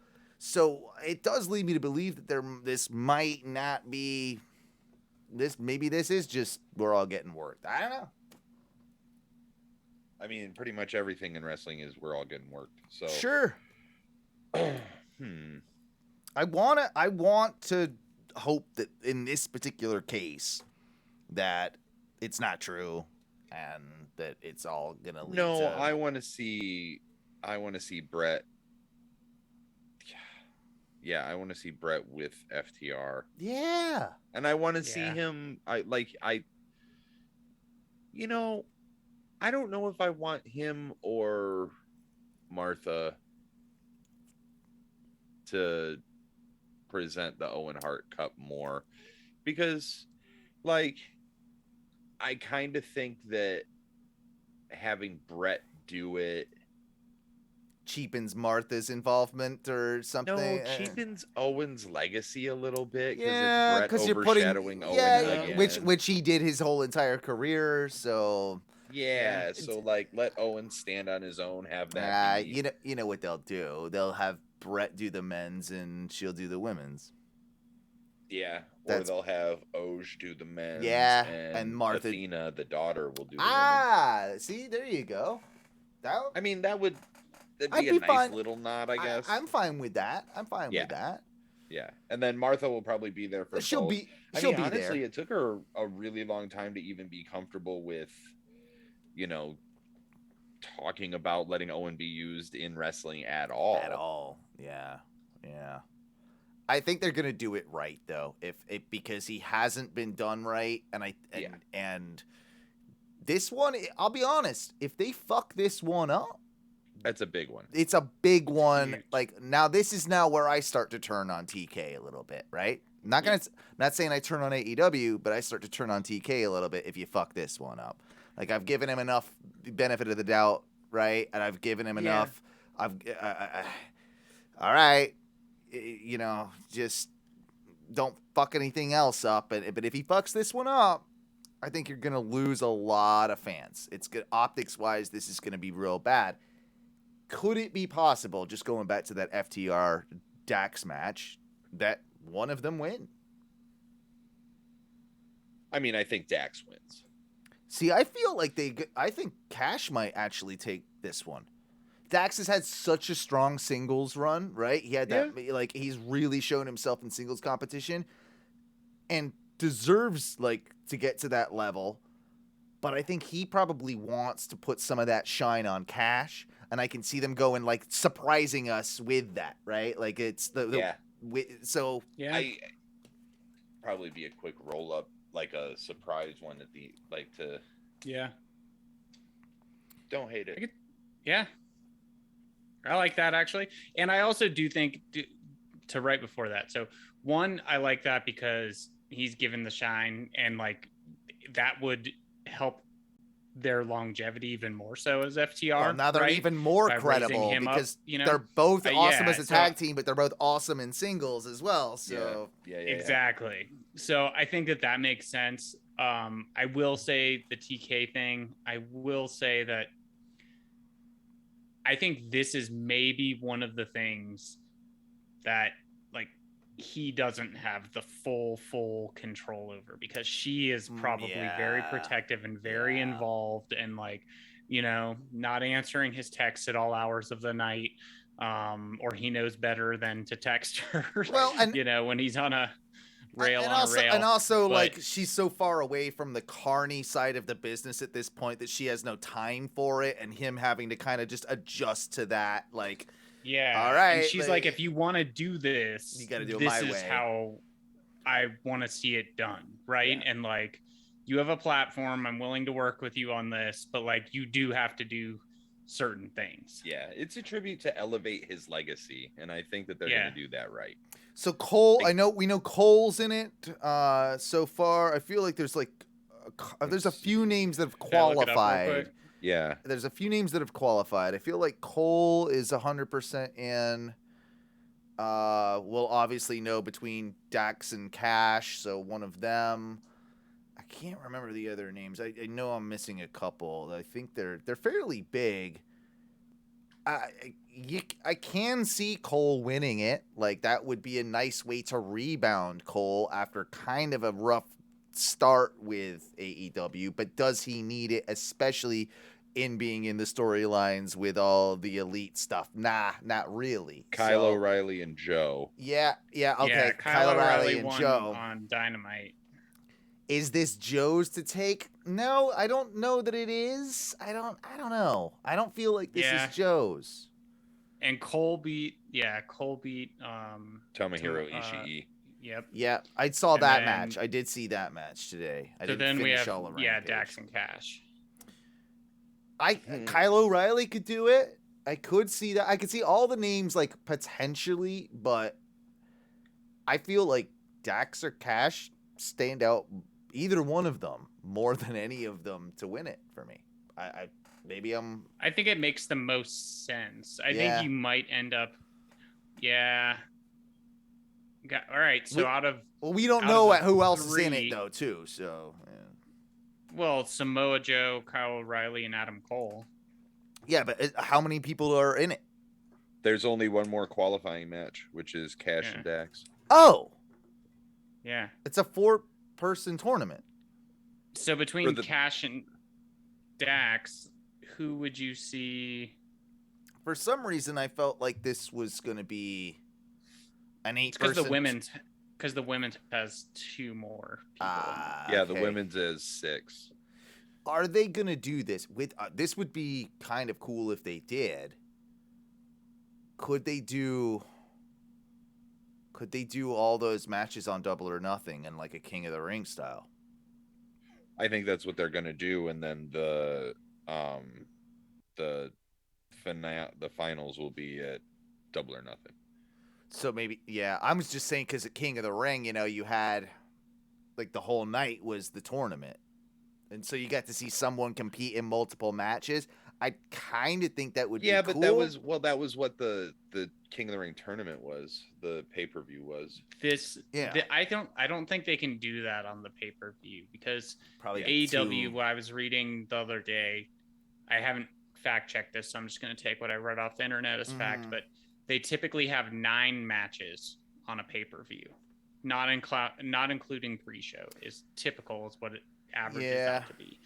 it does lead me to believe that this might not be this. Maybe this is just we're all getting worked. I don't know. I mean, pretty much everything in wrestling is we're all getting worked. So sure. I want to hope that in this particular case that it's not true and that it's all gonna lead no, to... I want to see Bret. I want to see Bret with FTR. Yeah. And I want to see Yeah. him. You know, I don't know if I want him or Martha to present the Owen Hart Cup more, because, like, I kind of think that having Bret do it Cheapens Martha's involvement or something. cheapens Owen's legacy a little bit, because it's Yeah, Bret because you're putting overshadowing Owen again. which he did his whole entire career. So yeah, so like let Owen stand on his own, have that be. you know what they'll do? They'll have Bret do the men's and she'll do the women's. Yeah, or they'll have Oj do the men's. Yeah, and Martha, Athena, the daughter, will do the women's. See, there you go. That'd be a nice little nod, I guess. I'm fine with that. With that. Yeah, and then Martha will probably be there for she'll both. be honestly, there. It took her a really long time to even be comfortable with, talking about letting Owen be used in wrestling at all. Yeah. I think they're gonna do it right though, because he hasn't been done right, and this one, I'll be honest, if they fuck this one up, that's a big one. It's a big one. Huge. Like, now this is now where I start to turn on TK a little bit, right? Not saying I turn on AEW, but I start to turn on TK a little bit if you fuck this one up. Like, I've given him enough benefit of the doubt, right? And I've given him enough. All right, just don't fuck anything else up. But if he fucks this one up, I think you're gonna lose a lot of fans. It's good optics wise. This is gonna be real bad. Could it be possible, just going back to that FTR Dax match, that one of them win? I mean, I think Dax wins. See, I feel like I think Cash might actually take this one. Dax has had such a strong singles run, right? He had that, he's really shown himself in singles competition and deserves, to get to that level. But I think he probably wants to put some of that shine on Cash. And I can see them going, surprising us with that, right? Like, it's I probably be a quick roll up, like a surprise one at the Don't hate it. I like that, actually. And I also do think to right before that. So one, I like that because he's given the shine, and that would help their longevity even more so as FTR. Well, now they're even more credible because they're both awesome as a tag team, but they're both awesome in singles as well. So exactly. So I think that makes sense. I will say the TK thing. I will say that I think this is maybe one of the things that he doesn't have the full control over, because she is probably very protective and very involved, and not answering his texts at all hours of the night, or he knows better than to text her. Well, and when he's on a rail and also she's so far away from the carny side of the business at this point that she has no time for it, and him having to kind of just adjust to that, all right. And she's if you want to do this, you got to do it my way. This is how I want to see it done, right? Yeah. And you have a platform. I'm willing to work with you on this, but you do have to do certain things. Yeah, it's a tribute to elevate his legacy, and I think that they're going to do that right. So Cole, we know Cole's in it so far. I feel like there's there's a few names that have qualified. Yeah. There's a few names that have qualified. I feel like Cole is 100% in. We'll obviously know between Dax and Cash, so one of them. I can't remember the other names. I know I'm missing a couple. I think they're fairly big. I can see Cole winning it. That would be a nice way to rebound Cole after kind of a rough start with AEW, but does he need it, especially in being in the storylines with all the elite stuff? Nah, not really. Kyle O'Reilly and Joe. Yeah, okay. Yeah, Kyle O'Reilly and Joe on Dynamite. Is this Joe's to take? No, I don't know that it is. I don't know. I don't feel like this is Joe's. And Cole beat Tomohiro Ishii. Yep. Yeah, I saw And that then- match. I did see that match today. I So didn't then we finish have all of Rampage. Dax and Cash. Kyle O'Reilly could do it. I could see that. I could see all the names like potentially, but I feel like Dax or Cash stand out. Either one of them more than any of them to win it for me. I think it makes the most sense. I Yeah. think you might end up. Yeah. All right. So we don't out know of the who else is in three- it though, too. So well, Samoa Joe, Kyle O'Reilly, and Adam Cole. yeah, but how many people are in it? There's only one more qualifying match, which is Cash and Dax. Oh, Yeah. it's a 4-person tournament. So between Cash and Dax, who would you see? For some reason, I felt like this was going to be an 8-person. Because the women's has 2 more people. Yeah, the women's is 6. Are they going to do this with? This would be kind of cool if they did. Could they do all those matches on Double or Nothing and like a King of the Ring style? I think that's what they're gonna do, and then the finals will be at Double or Nothing. So maybe, yeah. I was just saying because at King of the Ring, you had like the whole night was the tournament, and so you got to see someone compete in multiple matches. I kind of think that would be but cool. that was what the King of the Ring tournament was. The pay-per-view was. I don't think they can do that on the pay-per-view because probably AEW. What I was reading the other day, I haven't fact-checked this, so I'm just going to take what I read off the internet as fact. But they typically have 9 matches on a pay-per-view, not including pre-show. Is typical is what it averages out to be.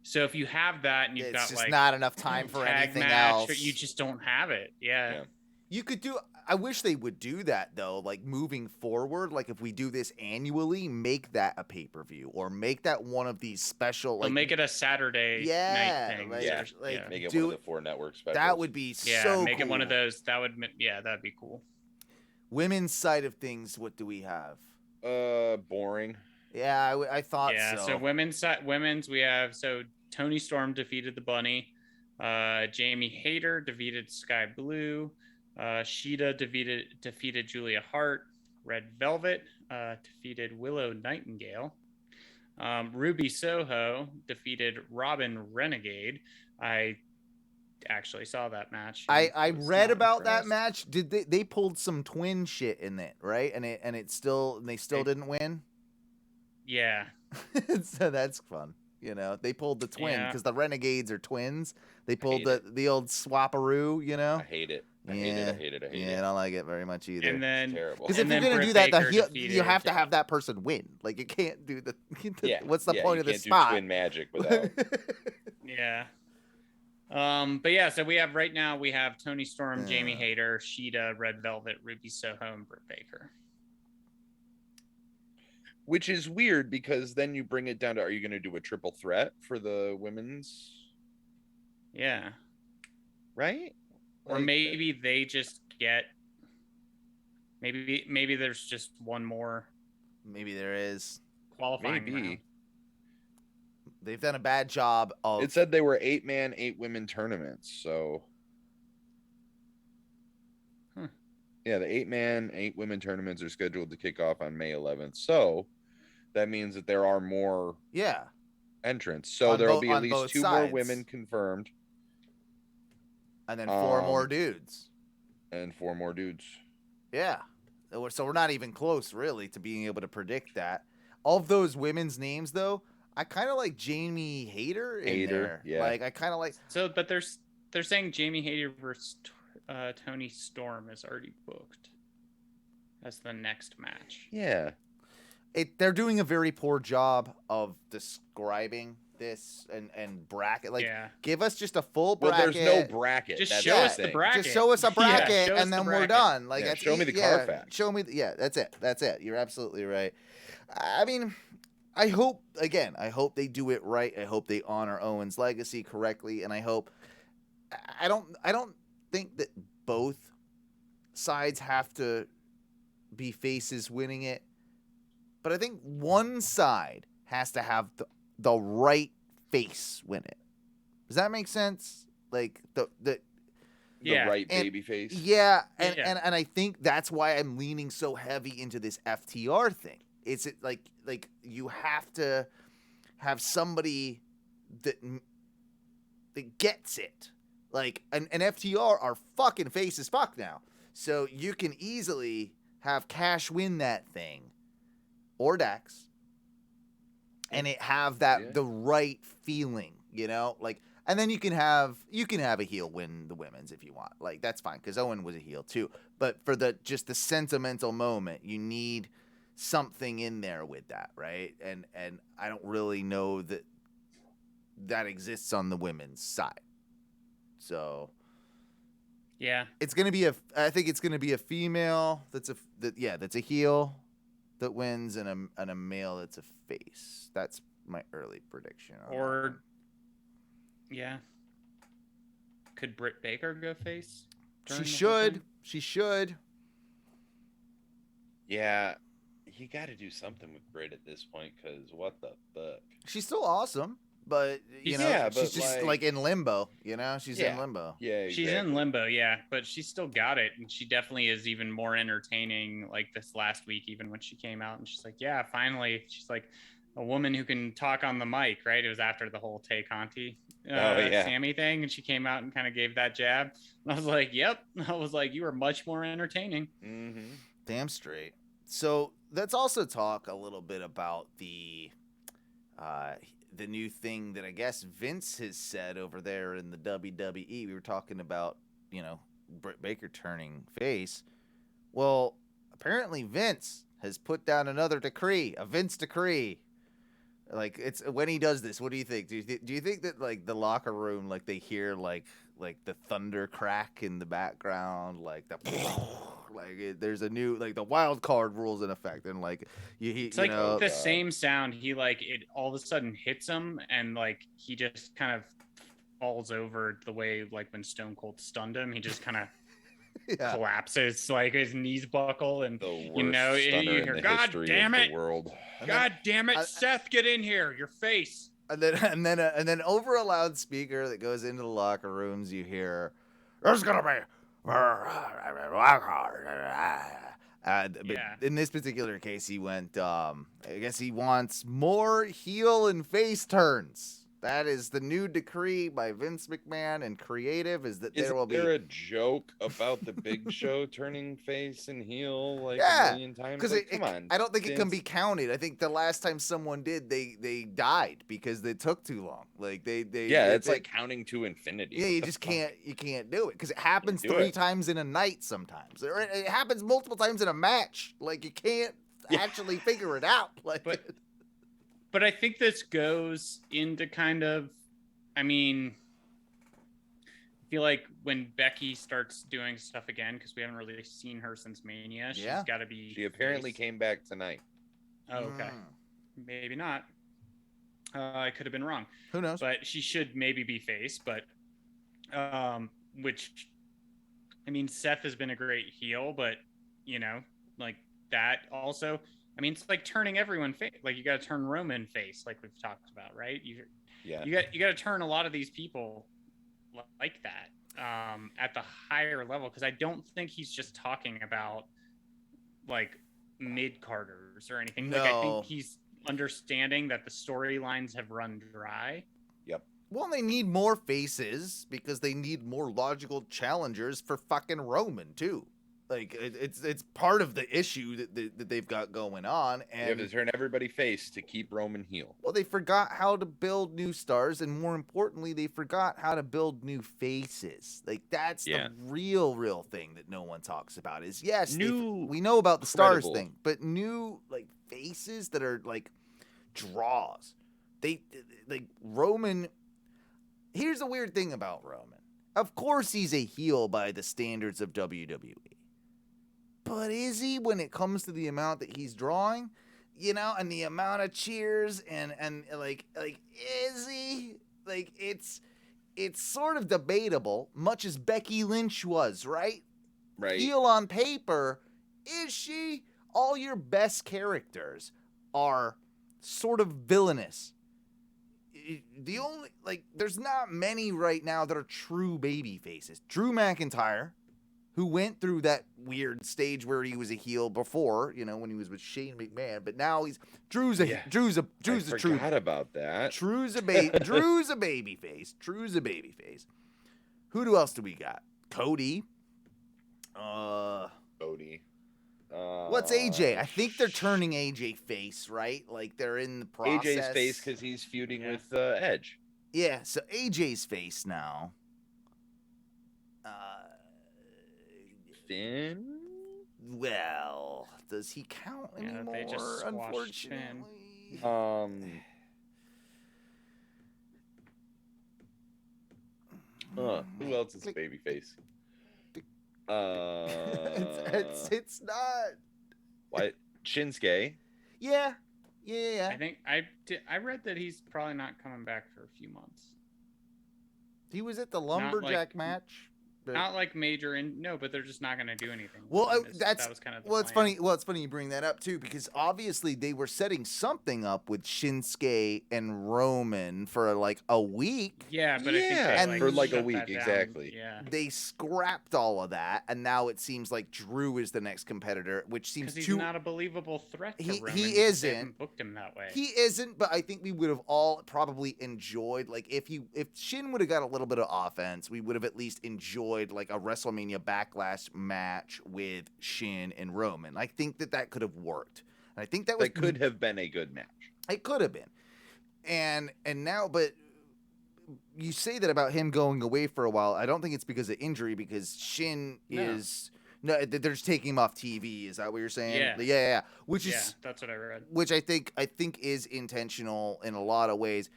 So if you have that and you've got just like not enough time for tag anything match, else, or you just don't have it. Yeah. You could do. I wish they would do that though. Like moving forward, like if we do this annually, make that a pay-per-view or make that one of these special. Like make it a Saturday night thing. Make it one of the 4 network specials. That would be so. Make cool. it one of those. That'd be cool. Women's side of things, what do we have? Boring. Yeah, I thought so. Yeah, so women's we have Toni Storm defeated the Bunny. Jamie Hayter defeated Sky Blue. Sheeta defeated Julia Hart. Red Velvet defeated Willow Nightingale. Ruby Soho defeated Robin Renegade. I actually saw that match. I read about that match. Did they pulled some twin shit in it, right? And they still didn't win. Yeah. So that's fun. They pulled the twin because the Renegades are twins. They pulled the old swaparoo, I hate it. I hate it. I don't like it very much either. And then terrible. Because if you're gonna do that, you have to have that person win. Like you can't do the. What's the point of the spot? Do twin magic without. Yeah. But yeah, so we have Toni Storm, Jamie Hayter, Sheeta, Red Velvet, Ruby Soho, and Britt Baker. Which is weird because then you bring it down to, are you going to do a triple threat for the women's? Yeah. Right? Or maybe they just get, maybe there's just one more. Maybe there is. Qualifying round. They've done a bad job of. It said they were 8-man, 8-women tournaments. So. Yeah, the 8-man, 8-women tournaments are scheduled to kick off on May 11th. So that means that there are more entrants. So there will be at least 2 more women confirmed. And then 4 more dudes. And 4 more dudes. Yeah. So we're not even close, really, to being able to predict that. Of those women's names, though, I kind of like Jamie Hayter in there. Yeah. Like, I kind of like... So, but they're saying Jamie Hayter versus... Toni Storm is already booked as the next match. Yeah. They're doing a very poor job of describing this and bracket. Like, give us just a full bracket. Well, there's no bracket. Just show us the bracket. Just show us a bracket, and then we're done. Like, show me the Carfax. Show me. That's it. That's it. You're absolutely right. I mean, I hope they do it right. I hope they honor Owen's legacy correctly, and I hope. I don't think that both sides have to be faces winning it, but I think one side has to have the right face win it. Does that make sense? Like the right baby face. Yeah, and I think that's why I'm leaning so heavy into this FTR thing. It's like you have to have somebody that gets it. Like an FTR are fucking face as fuck now. So you can easily have Cash win that thing or Dax and it have that the right feeling, you know? Like, and then you can have a heel win the women's if you want. Like, that's fine, because Owen was a heel too. But for just the sentimental moment, you need something in there with that, right? And I don't really know that exists on the women's side. So yeah, it's gonna be I think it's gonna be a female that's a heel that wins, and a male that's a face. That's my early prediction. Or yeah, could Britt Baker go face? She should. Yeah, you got to do something with Britt at this point, because what the fuck? She's still awesome. But, she's just like in limbo, you know? She's in limbo. Yeah, exactly. She's in limbo, yeah. But she's still got it. And she definitely is even more entertaining, like this last week, even when she came out. And she's like, yeah, finally. She's like a woman who can talk on the mic, right? It was after the whole Tay Conti Sammy thing. And she came out and kind of gave that jab. And I was like, yep. I was like, you are much more entertaining. Mm-hmm. Damn straight. So let's also talk a little bit about the new thing that I guess Vince has said over there in the WWE. We were talking about, Britt Baker turning face. Well, apparently Vince has put down another decree, a Vince decree. Like, it's when he does this, what do you think? Do you think that, like, the locker room, like, they hear like the thunder crack in the background, like the like there's a new, like, the wild card rules in effect, and like it's like the same sound. He, like, it all of a sudden hits him, and like he just kind of falls over the way, like, when Stone Cold stunned him, he just kind of collapses, like his knees buckle, and you hear, God damn it, God damn it, Seth, get in here, your face. And then over a loudspeaker that goes into the locker rooms, you hear, "There's gonna be in this particular case, he went. I guess he wants more heel and face turns. That is the new decree by Vince McMahon and creative. Is there a joke about the Big Show turning face and heel like a million times? Because come on, I don't think it can be counted. I think the last time someone did, they died because they took too long. Like it's like counting to infinity. Yeah, you can't do it because it happens 3 times in a night sometimes. It happens multiple times in a match. Like, you can't actually figure it out. Like. But I think this goes into kind of, I feel like when Becky starts doing stuff again, because we haven't really seen her since Mania, she's got to be. She apparently came back tonight. Oh, okay. Maybe not. I could have been wrong. Who knows? But she should maybe be face. But, Seth has been a great heel, but, like that also. It's like turning everyone face. Like, you got to turn Roman face, like we've talked about, right? You got to turn a lot of these people like that at the higher level, because I don't think he's just talking about like mid-carders or anything. No. Like, I think he's understanding that the storylines have run dry. Yep. Well, they need more faces because they need more logical challengers for fucking Roman too. Like, it's part of the issue that they've got going on, and you have to turn everybody face to keep Roman heel. Well, they forgot how to build new stars, and more importantly, they forgot how to build new faces. Like, that's the real thing that no one talks about. Is we know about the stars thing, but new, like, faces that are like draws. They like Roman. Here's the weird thing about Roman. Of course, he's a heel by the standards of WWE. But is he when it comes to the amount that he's drawing, and the amount of cheers and like is he? Like, it's sort of debatable, much as Becky Lynch was, right? Right. Heel on paper, is she? All your best characters are sort of villainous. The only, there's not many right now that are true baby faces. Drew McIntyre, who went through that weird stage where he was a heel before, when he was with Shane McMahon, but now Drew's a true. Forgot about that. Drew's a baby face. Who else do we got? Cody. Cody. What's AJ? I think they're turning AJ face, right? Like they're in the process. AJ's face because he's feuding with Edge. Yeah, so AJ's face now. Finn? Well, does he count anymore? They just unfortunately. Finn. Who else is a babyface? It's not. What? Shinsuke? Yeah. I think I read that he's probably not coming back for a few months. He was at the lumberjack match. Not like major, but they're just not going to do anything. Well, that was kind of the it's funny. Well, it's funny you bring that up too, because obviously they were setting something up with Shinsuke and Roman for like a week. Yeah, but I think for like a week exactly. Yeah, they scrapped all of that, and now it seems like Drew is the next competitor, which seems he's not a believable threat to Roman. He isn't. They haven't booked him that way. He isn't, but I think we would have all probably enjoyed, like if Shin would have got a little bit of offense, we would have at least enjoyed like a WrestleMania Backlash match with Shin and Roman. I think that could have worked. And I think that could have been a good match. It could have been. And now, but you say that about him going away for a while. I don't think it's because of injury, because Shin is they're just taking him off TV. Is that what you're saying? Yeah. Which is that's what I read. Which I think is intentional in a lot of ways.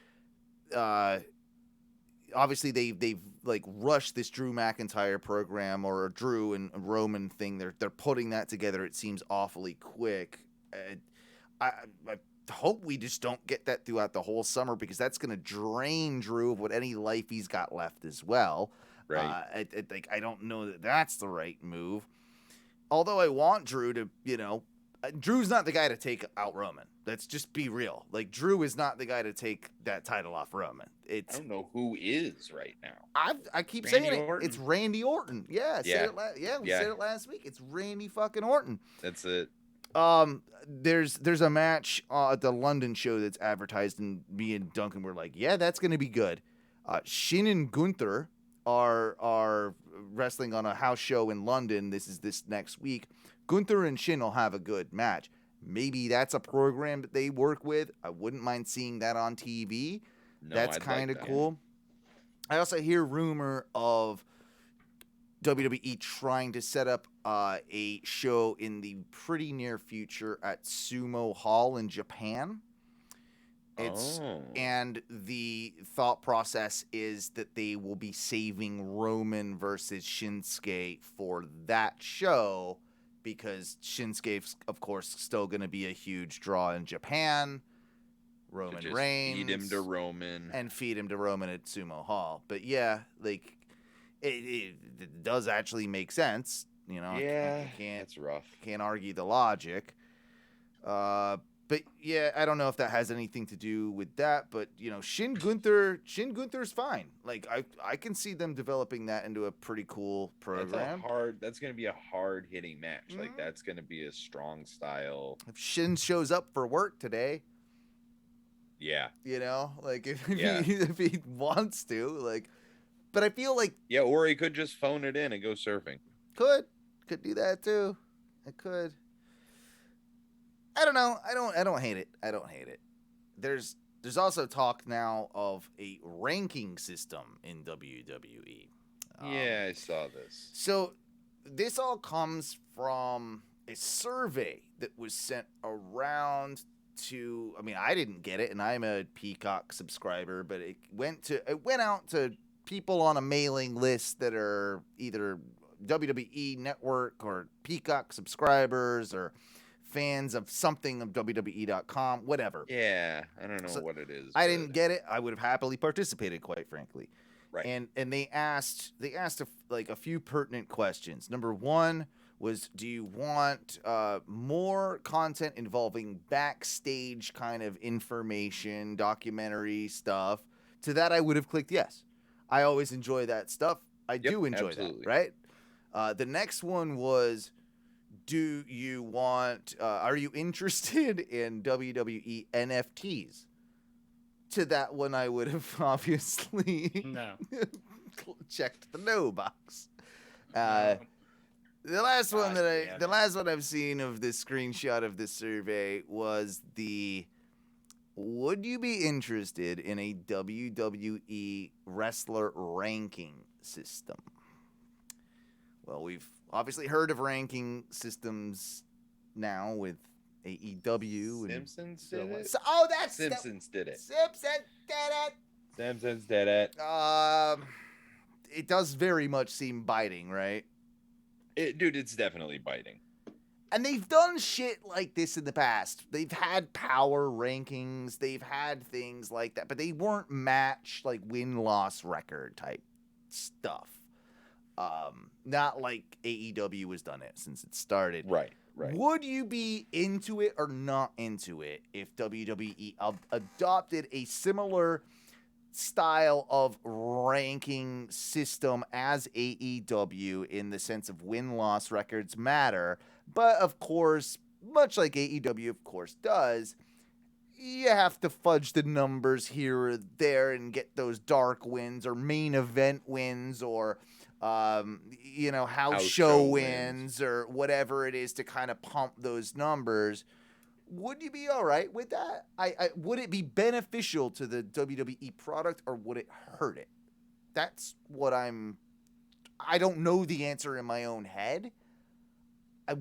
Obviously they've like rushed this Drew McIntyre program, or Drew and Roman thing. They're putting that together. It seems awfully quick. I hope we just don't get that throughout the whole summer, because that's going to drain Drew of what any life he's got left as well. Right. I don't know that that's the right move. Although I want Drew to, Drew's not the guy to take out Roman. Let's just be real. Like, Drew is not the guy to take that title off Roman. I don't know who is right now. I keep Randy saying Orton. It's Randy Orton. Yeah, we said it last week. It's Randy fucking Orton. That's it. There's a match at the London show that's advertised, and me and Duncan were like, yeah, that's gonna be good. Shin and Gunther are wrestling on a house show in London. This is this next week. Gunther and Shin will have a good match. Maybe that's a program that they work with. I wouldn't mind seeing that on TV. That's kind of cool. I also hear rumor of WWE trying to set up a show in the near future at Sumo Hall in Japan. And the thought process is that they will be saving Roman versus Shinsuke for that show, because Shinsuke's, of course, still going to be a huge draw in Japan. Roman Reigns. Feed him to Roman. And feed him to Roman at Sumo Hall. But yeah, like, it does actually make sense. Yeah, that's rough. Can't argue the logic. But yeah, I don't know if that has anything to do with that. But Shin Gunther's fine. Like I can see them developing that into a pretty cool program. That's going to be a hard hitting match. Mm-hmm. Like that's going to be a strong style. If Shin shows up for work today. Yeah. Like if he wants to, like, but I feel like or he could just phone it in and go surfing. Could do that too. It could. I don't know. I don't hate it. There's also talk now of a ranking system in WWE. I saw this. So this all comes from a survey that was sent around to, I didn't get it, and I'm a Peacock subscriber, but it went out to people on a mailing list that are either WWE Network or Peacock subscribers or fans of something of WWE.com, whatever. Yeah, I don't know what it is. I didn't get it. I would have happily participated, quite frankly. Right. And they asked a few pertinent questions. Number one was, do you want more content involving backstage kind of information, documentary stuff? To that, I would have clicked yes. I always enjoy that stuff. I do enjoy absolutely. that, right? The next one was, do you want? Are you interested in WWE NFTs? To that one, I would have obviously No. checked the no box. No. The last one God, the last one I've seen of this screenshot of this survey was would you be interested in a WWE wrestler ranking system? Well, we've obviously heard of ranking systems now with AEW and Simpsons did it. Simpsons did it. Simpsons did it. Simpsons did it. It does very much seem biting, right? Dude, it's definitely biting. And they've done shit like this in the past. They've had power rankings. They've had things like that, but they weren't match like win-loss record type stuff. Not like AEW has done it since it started. Right. Would you be into it or not into it if WWE adopted a similar style of ranking system as AEW in the sense of win-loss records matter, but of course, much like AEW of course does, you have to fudge the numbers here or there and get those dark wins or main event wins or house show wins or whatever it is to kind of pump those numbers. Would you be all right with that? Would it be beneficial to the WWE product or would it hurt it? That's what I don't know the answer in my own head. I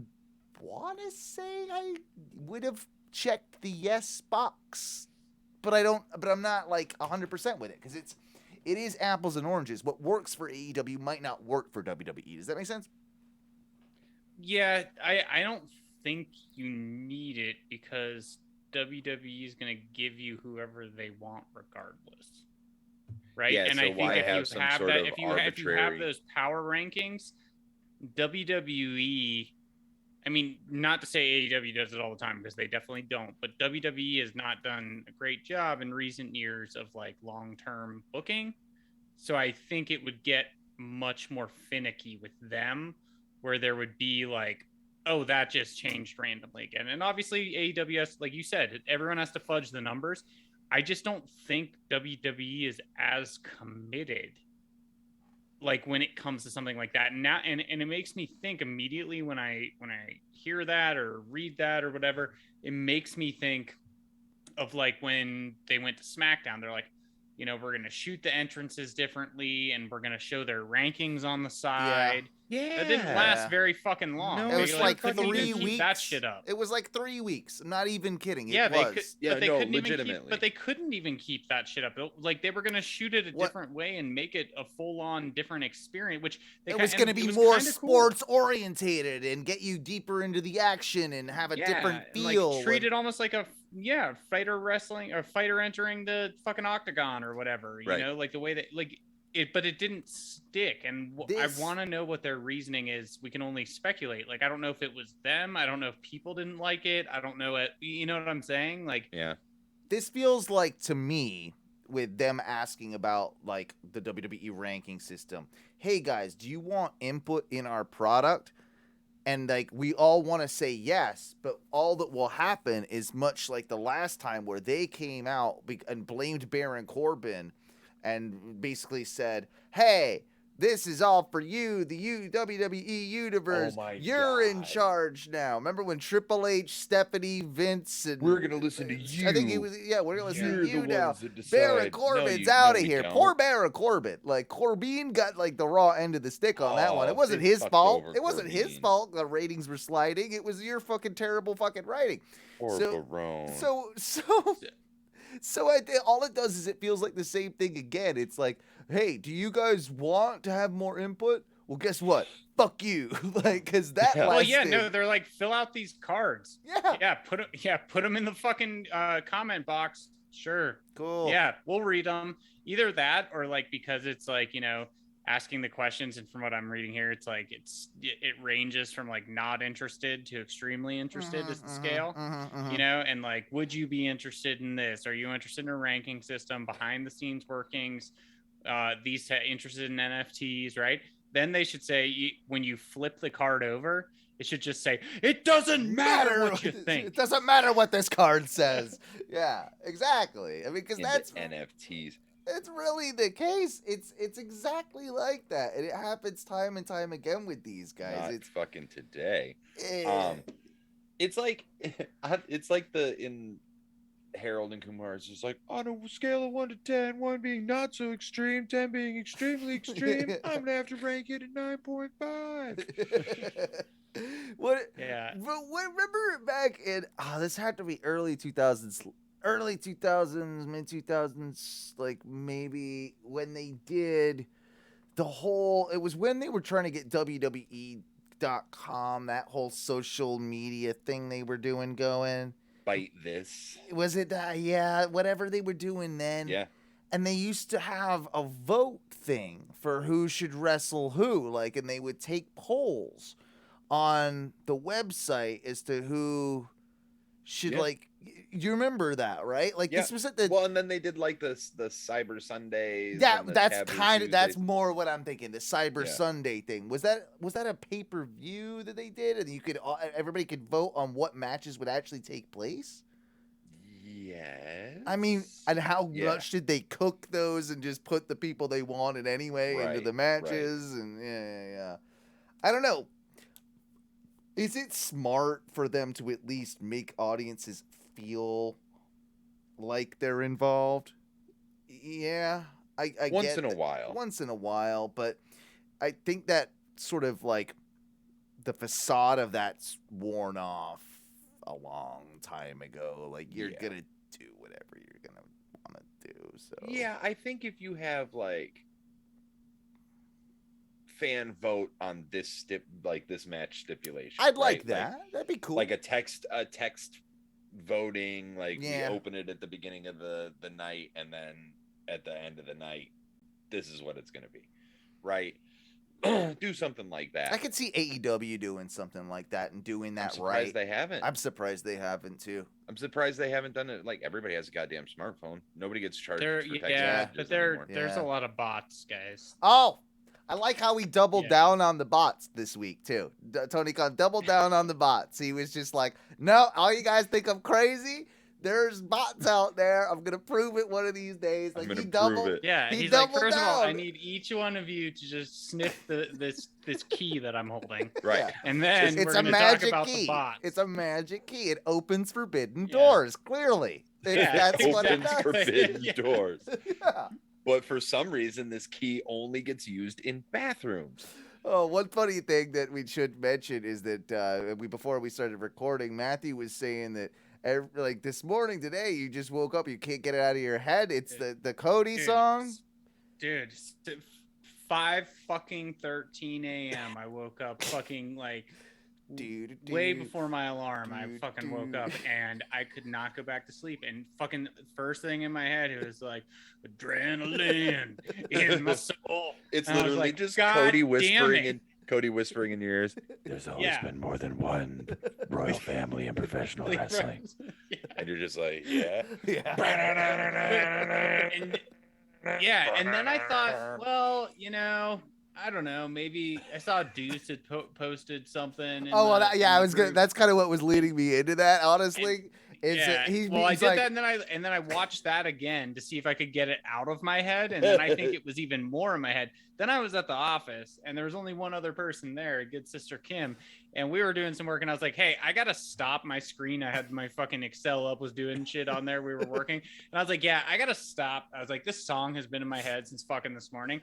want to say I would have checked the yes box, but I'm not like 100% with it because it is apples and oranges. What works for AEW might not work for WWE. Does that make sense? Yeah, I don't think you need it because WWE is going to give you whoever they want regardless. Right? Yeah, and so I think why if have you some have sort that, of if you arbitrary... have those power rankings, WWE, I mean, not to say AEW does it all the time because they definitely don't, but WWE has not done a great job in recent years of like long-term booking. So I think it would get much more finicky with them where there would be like, oh, that just changed randomly again. And obviously AEW, like you said, everyone has to fudge the numbers. I just don't think WWE is as committed like when it comes to something like that. And now and it makes me think immediately when I hear that or read that or whatever, it makes me think of like when they went to SmackDown. They're like, we're going to shoot the entrances differently and we're going to show their rankings on the side. Yeah. That didn't last very fucking long. No, It was like 3 weeks. Keep that shit up. It was like 3 weeks. I'm not even kidding. Yeah, it was. They couldn't even keep that shit up. Like they were going to shoot it a different way and make it a full-on different experience, which it was going to be more sports orientated and get you deeper into the action and have a different feel. Like, treat it almost like a fighter wrestling or fighter entering the fucking octagon or whatever. You know, like the way that like. But it didn't stick, and I want to know what their reasoning is. We can only speculate. Like, I don't know if it was them. I don't know if people didn't like it. I don't know it. You know what I'm saying? Like, yeah. This feels like to me, with them asking about like the WWE ranking system. Hey guys, do you want input in our product? And like we all want to say yes, but all that will happen is much like the last time where they came out and blamed Baron Corbin. And basically said, hey, this is all for you, the WWE Universe. Oh my You're God. in charge now. Remember when Triple H, Stephanie, Vince, and... We're going to listen to you. I think it was, we're going to listen to you now. Decide. Baron Corbin's out of here. Poor Baron Corbin. Like, Corbin got, like, the raw end of the stick on that one. It wasn't his fault. It wasn't his fault the ratings were sliding. It was your fucking terrible fucking writing. Poor Barone. So all it does is it feels like the same thing again. It's like, hey, do you guys want to have more input? Well, guess what? Fuck you. Like, because that last Well, yeah, thing... no, they're like, fill out these cards. Yeah. Put them in the fucking comment box. Sure. Cool. Yeah, we'll read them. Either that or like because it's like, asking the questions, and from what I'm reading here, it's like it ranges from like not interested to extremely interested is the scale. And like, would you be interested in this? Are you interested in a ranking system, behind the scenes workings? Interested in NFTs, right? Then they should say, when you flip the card over, it should just say, it doesn't matter what you think. It doesn't matter what this card says. Yeah, exactly. I mean, because that's NFTs. It's really the case. It's exactly like that, and it happens time and time again with these guys. It's fucking today. Eh. It's like in Harold and Kumar. It's just like, on a scale of 1 to 10, 1 being not so extreme, 10 being extremely extreme, I'm gonna have to rank it at 9.5. What? Yeah. But remember back in this had to be early 2000s, mid 2000s, like maybe when they did it was when they were trying to get WWE.com, that whole social media thing they were doing going. Bite this. Was it? Yeah, whatever they were doing then. Yeah. And they used to have a vote thing for who should wrestle who, like, and they would take polls on the website as to who should like. You remember that, right? Like this was at the and then they did like the Cyber Sundays. That's more what I'm thinking. The Cyber Sunday thing was that a pay-per-view that they did, and everybody could vote on what matches would actually take place. Yes. I mean, and how much did they cook those and just put the people they wanted anyway into the matches? And yeah. I don't know. Is it smart for them to at least make audiences feel like they're involved? Yeah, I once in a while. Once in a while, but I think that sort of like the facade of that's worn off a long time ago. Like you're gonna do whatever you're gonna want to do. So yeah, I think if you have like fan vote on this this match stipulation, I'd like that. Like, that'd be cool. Like a text voting, like we open it at the beginning of the night, and then at the end of the night, this is what it's gonna be, right? Do something like that. I could see AEW doing something like that and doing that right. They haven't. I'm surprised they haven't too. I'm surprised they haven't done it. Like everybody has a goddamn smartphone. Nobody gets charged for text messages but there's a lot of bots, guys. Oh, I like how he doubled down on the bots this week too. Tony Khan doubled down on the bots. He was just like, "No, all you guys think I'm crazy. There's bots out there. I'm gonna prove it one of these days." Like he doubled. It. Yeah, he's like, first of all, I need each one of you to just sniff this key that I'm holding. Right, and then it's we're gonna talk about the bots. It's a magic key. It opens forbidden doors. Clearly, that's what it does. Forbidden doors. Yeah. But for some reason, this key only gets used in bathrooms. Oh, one funny thing that we should mention is that before we started recording, Matthew was saying that like this morning today, you just woke up, you can't get it out of your head. It's the Cody song. Dude, 5:13 a.m. I woke up fucking like way before my alarm. I fucking woke up and I could not go back to sleep. And fucking first thing in my head, it was like adrenaline in my soul. It's literally like, just Cody whispering in your ears. There's always been more than one royal family in professional wrestling. And you're just like, and then I thought, well, I don't know. Maybe I saw Deuce had posted something. I was gonna. That's kind of what was leading me into that, honestly. I did that, and then I watched that again to see if I could get it out of my head, and then I think it was even more in my head. Then I was at the office, and there was only one other person there, good sister Kim, and we were doing some work, and I was like, "Hey, I gotta stop my screen. I had my fucking Excel up, was doing shit on there. We were working, and I was like, "Yeah, I gotta stop." I was like, "This song has been in my head since fucking this morning."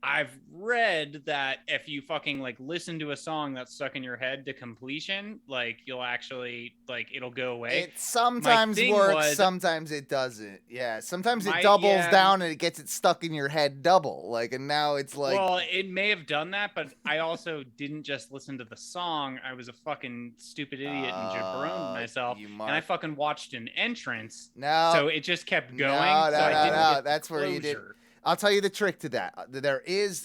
I've read that if you fucking like listen to a song that's stuck in your head to completion, like you'll actually like it'll go away. It sometimes works, sometimes it doesn't. Yeah, sometimes it doubles down and it gets it stuck in your head double. Like, and now it's like. Well, it may have done that, but I also didn't just listen to the song. I was a fucking stupid idiot and jabroned myself, and I fucking watched an entrance. No, so it just kept going. No, that's where you did. I'll tell you the trick to that.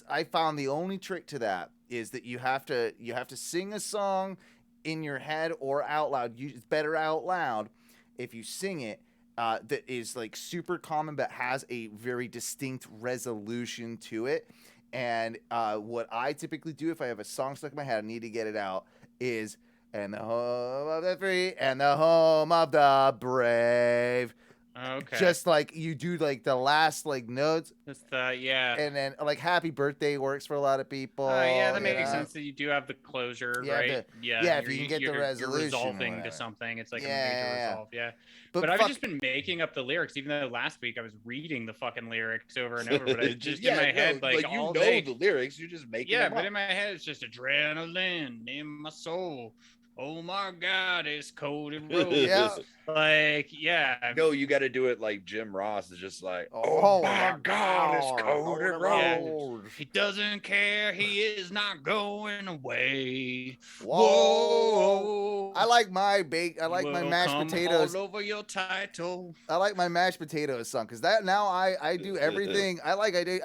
I found the only trick to that is that you have to sing a song in your head or out loud. It's better out loud if you sing it. That is like super common but has a very distinct resolution to it. And what I typically do if I have a song stuck in my head, I need to get it out, is "And the home of the free and the home of the brave." Okay. Just like you do, like the last like notes. Just yeah. And then like "Happy Birthday" works for a lot of people. Yeah, that makes sense. That you do have the closure, right? Yeah, if you can get the resolution, you're resolving to something. It's like a major resolve. Yeah. But I've just been making up the lyrics, even though last week I was reading the fucking lyrics over and over. But it's just in my head, like you all know day. the lyrics, you just make them up. But in my head, it's just adrenaline in my soul. Oh my God, it's Cody Rhodes. Yeah. Like, yeah. No, you got to do it like Jim Ross is just like, oh my God, it's Cody Rhodes. He doesn't care. He is not going away. Whoa. I like my my mashed potatoes. All over your title. I like my mashed potatoes song because that now I do everything. I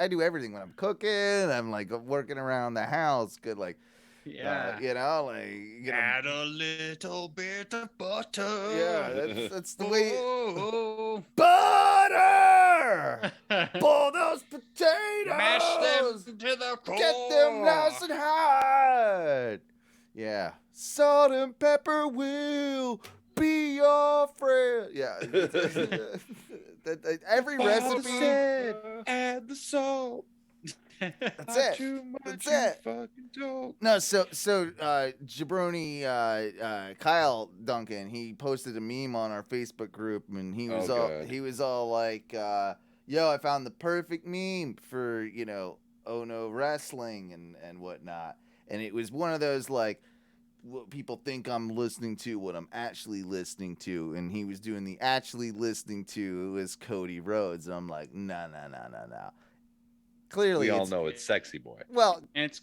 do everything when I'm cooking. I'm like working around the house. Good, like. Yeah, add a little bit of butter. Yeah, that's the way. Butter. Pull those potatoes. Mash them to the core. Get them nice and hot. Yeah, salt and pepper will be your friend. Yeah, every recipe. Add the salt. That's it. That's it. No, so Jabroni Kyle Duncan, he posted a meme on our Facebook group, and he was all like, "Yo, I found the perfect meme for Ohno wrestling and whatnot," and it was one of those like, what people think I'm listening to, what I'm actually listening to, and he was doing the actually listening to was Cody Rhodes, and I'm like, no. Clearly, we all know it's Sexy Boy. Well, and it's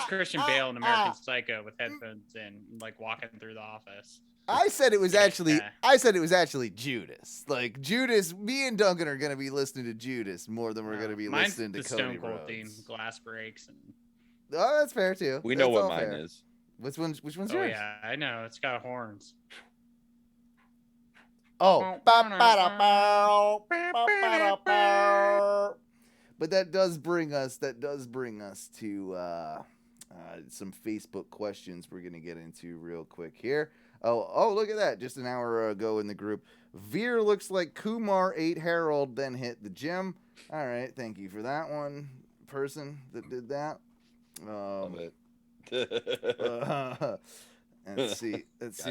Christian Bale in American Psycho with headphones in, like walking through the office. I said it was actually Judas. Like Judas, me and Duncan are gonna be listening to Judas more than we're gonna be listening to Cody Stone Cold Rhodes. theme, glass breaks, and oh, that's fair too. We know what mine is. Which one's yours? Oh yeah, I know. It's got horns. Oh. But that does bring us to some Facebook questions we're gonna get into real quick here. Oh, look at that! Just an hour ago in the group, Veer looks like Kumar ate Harold, then hit the gym. All right, thank you for that one, person that did that. Love it. Let's see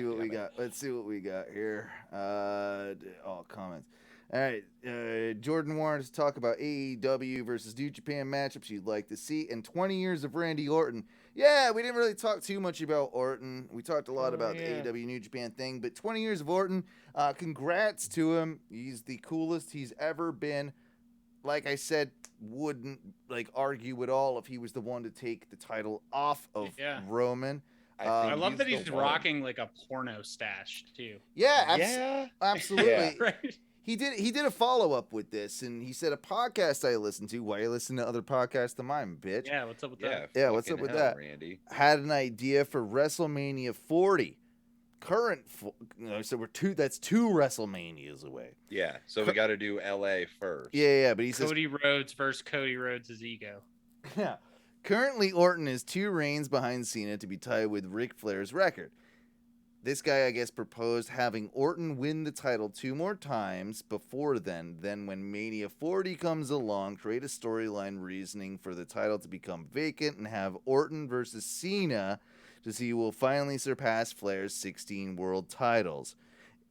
what we got. Let's see what we got here. All comments. All right, Jordan wanted to talk about AEW versus New Japan matchups you'd like to see, and 20 years of Randy Orton. Yeah, we didn't really talk too much about Orton. We talked a lot about the AEW New Japan thing, but 20 years of Orton, congrats to him. He's the coolest he's ever been. Like I said, wouldn't argue at all if he was the one to take the title off of Roman. I love that he's rocking like a porno stash too. Yeah, absolutely. Yeah. Right. He did a follow-up with this, and he said, a podcast I listened to. Why you listen to other podcasts than mine, bitch? Yeah, what's up with that? Yeah, what's up with that? Randy had an idea for WrestleMania 40. So that's 2 WrestleManias away. Yeah, so we got to do LA first. Yeah, but he says Cody Rhodes versus Cody Rhodes' ego. Yeah. Currently, Orton is 2 reigns behind Cena to be tied with Ric Flair's record. This guy, I guess, proposed having Orton win the title 2 more times before then. Then when Mania 40 comes along, create a storyline reasoning for the title to become vacant and have Orton versus Cena to see who will finally surpass Flair's 16 world titles.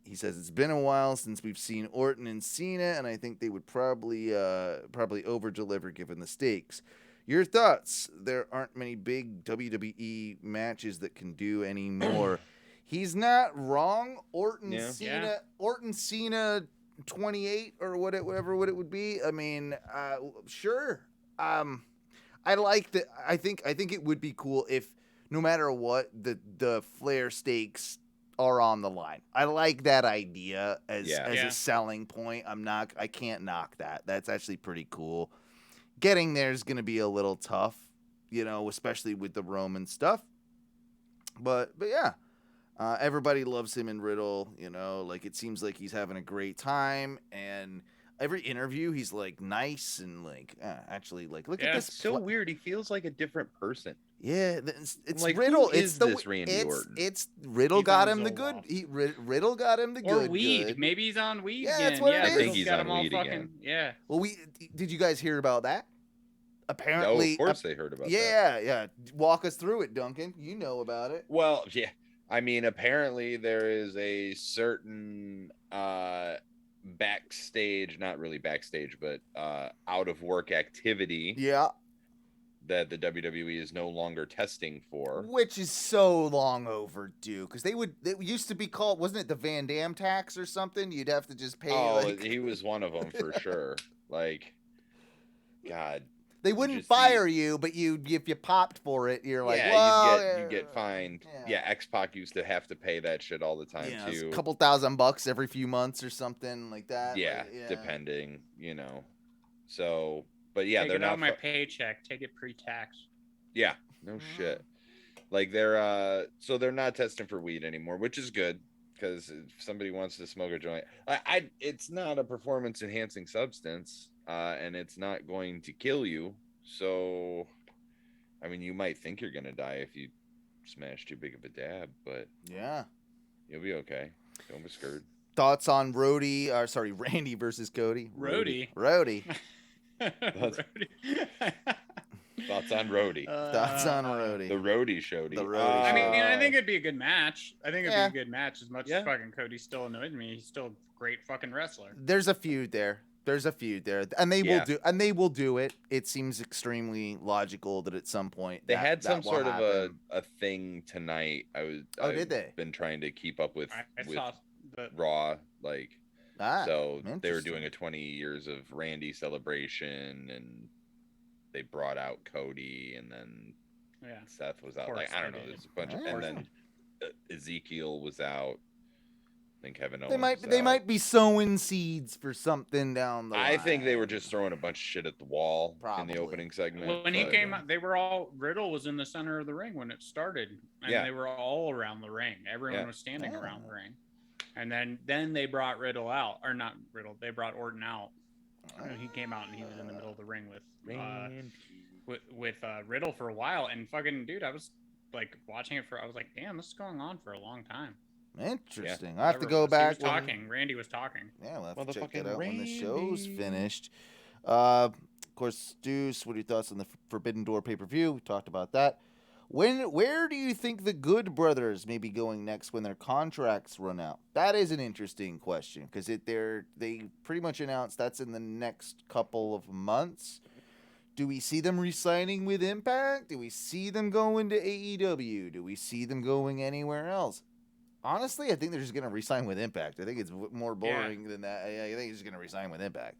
He says it's been a while since we've seen Orton and Cena, and I think they would probably over-deliver given the stakes. Your thoughts? There aren't many big WWE matches that can do anymore. He's not wrong. Orton Yeah. Cena, Orton Cena 28 or whatever what it would be. I mean, sure. I like that. I think it would be cool if no matter what the Flair stakes are on the line. I like that idea as a selling point. I can't knock that. That's actually pretty cool. Getting there is going to be a little tough, especially with the Roman stuff. But yeah, everybody loves him in Riddle. Like it seems like he's having a great time, and every interview he's like nice and like actually like look at this. It's so weird. He feels like a different person. Yeah, it's like, Riddle. It's this Randy Orton. It's Riddle got him the good. Riddle got him the good. Or weed. Good. Maybe he's on weed. Yeah, again. that's what it is. I think he's on weed again. Yeah. Well, did you guys hear about that? Apparently, no, of course they heard about that. Yeah. Walk us through it, Duncan. You know about it. Well, yeah. I mean, apparently there is a certain backstage, not really backstage, but out of work activity. Yeah. That the WWE is no longer testing for, which is so long overdue. Because they used to be called, wasn't it the Van Dam tax or something? You'd have to just pay. Oh, he was one of them for sure. Like, God. They wouldn't fire you, but if you popped for it, you're like, well, you get fined. Yeah, X-Pac used to have to pay that shit all the time too. A couple $1,000 every few months or something like that. Yeah, depending, So, but yeah, they're not my paycheck. Take it pre-tax. Yeah, no shit. Like they're not testing for weed anymore, which is good because if somebody wants to smoke a joint, it's not a performance enhancing substance. And it's not going to kill you. So, I mean, you might think you're going to die if you smash too big of a dab, but yeah, you'll be okay. Don't be scared. Thoughts on Randy versus Cody? Rody. Thoughts on Rody. Thoughts on Rody. The Rody Shody. I mean, I think it'd be a good match. As much as fucking Cody still annoyed me. He's still a great fucking wrestler. There's a feud there, and they will do it. It seems extremely logical that at some point they had some sort of a thing tonight. Did they? Been trying to keep up with saw Raw, like so they were doing a 20 years of Randy celebration, and they brought out Cody, and then Seth was out. Like I don't know, there's a bunch of, and then Ezekiel was out. And Kevin Owens. They might be sowing seeds for something down the line. I think they were just throwing a bunch of shit at the wall in the opening segment. When he came out, Riddle was in the center of the ring when it started. And they were all around the ring. Everyone was standing around the ring. And then they brought Riddle out. Or not Riddle, they brought Orton out. He came out and he was in the middle of the ring with Riddle for a while. And fucking, dude, I was like watching it I was like, damn, this is going on for a long time. Interesting. I have to go back. Randy was talking. Yeah, we'll have to check that out when the show's finished. Of course, Deuce, what are your thoughts on the Forbidden Door pay-per-view? We talked about that. Where do you think the Good Brothers may be going next when their contracts run out? That is an interesting question because they pretty much announced that's in the next couple of months. Do we see them re-signing with Impact? Do we see them going to AEW? Do we see them going anywhere else? Honestly, I think they're just going to re-sign with Impact. I think it's more boring than that. I think they're just going to re-sign with Impact.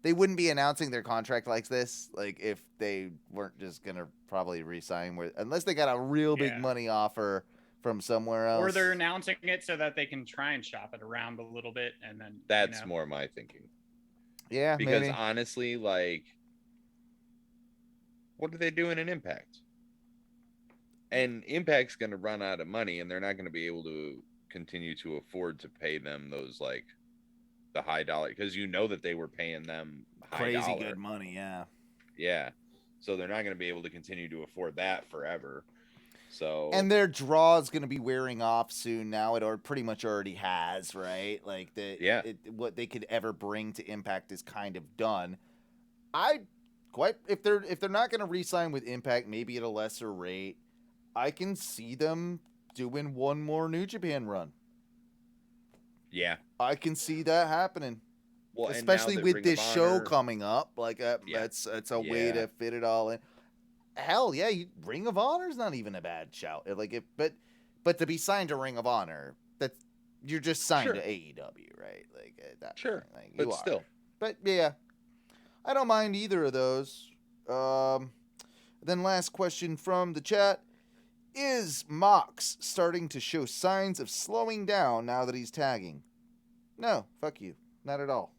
They wouldn't be announcing their contract like this, like if they weren't just going to probably re-sign with, unless they got a real big money offer from somewhere else. Or they're announcing it so that they can try and shop it around a little bit, and then that's more my thinking. Yeah, because honestly, like, what are they doing in Impact? And Impact's going to run out of money, and they're not going to be able to continue to afford to pay them those, like, the high dollar, because that they were paying them crazy good money. Yeah. So they're not going to be able to continue to afford that forever. So, and their draw is going to be wearing off soon. Now it pretty much already has, right? Like what they could ever bring to Impact is kind of done. If they're not going to re-sign with Impact, maybe at a lesser rate, I can see them doing one more New Japan run. Yeah, I can see that happening. Well, especially with this show coming up, like that's a way to fit it all in. hell yeah, Ring of Honor's not even a bad shout. But to be signed to Ring of Honor, you're just signed Sure. to AEW, right? Like that. Sure, Like, but you are. still. But yeah, I don't mind either of those. Then last question from the chat. Is Mox starting to show signs of slowing down now that he's tagging? No, fuck you. Not at all.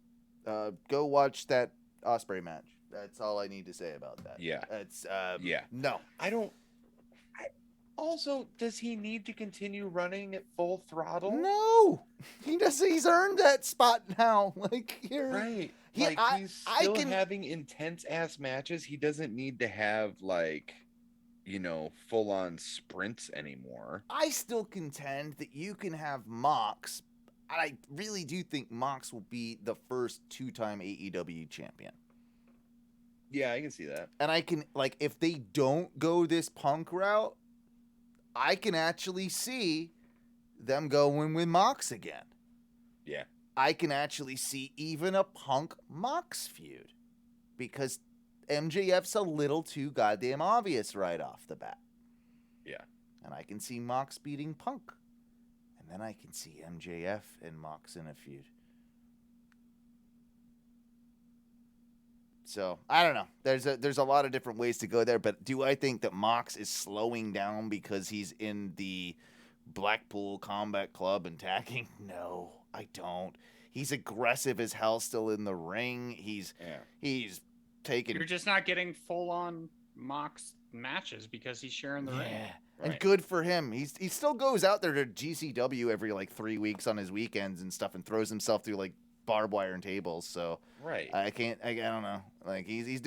Go watch that Osprey match. That's all I need to say about that. Yeah. It's Yeah. No. Also, does he need to continue running at full throttle? No. He does. He's earned that spot now. Like here. Right. He's still having intense ass matches. He doesn't need to have full on sprints anymore. I still contend that you can have Mox. I really do think Mox will be the first 2-time AEW champion. Yeah, I can see that. And I can, if they don't go this Punk route, I can actually see them going with Mox again. Yeah. I can actually see even a Punk Mox feud. Because MJF's a little too goddamn obvious right off the bat. Yeah. And I can see Mox beating Punk. And then I can see MJF and Mox in a feud. So, I don't know. There's a lot of different ways to go there, but do I think that Mox is slowing down because he's in the Blackpool Combat Club and tagging? No, I don't. He's aggressive as hell still in the ring. He's taking... You're just not getting full-on Mox matches because he's sharing the ring. And Right. good for him. He still goes out there to GCW every 3 weeks on his weekends and stuff and throws himself through barbed wire and tables. So Right. I don't know. He's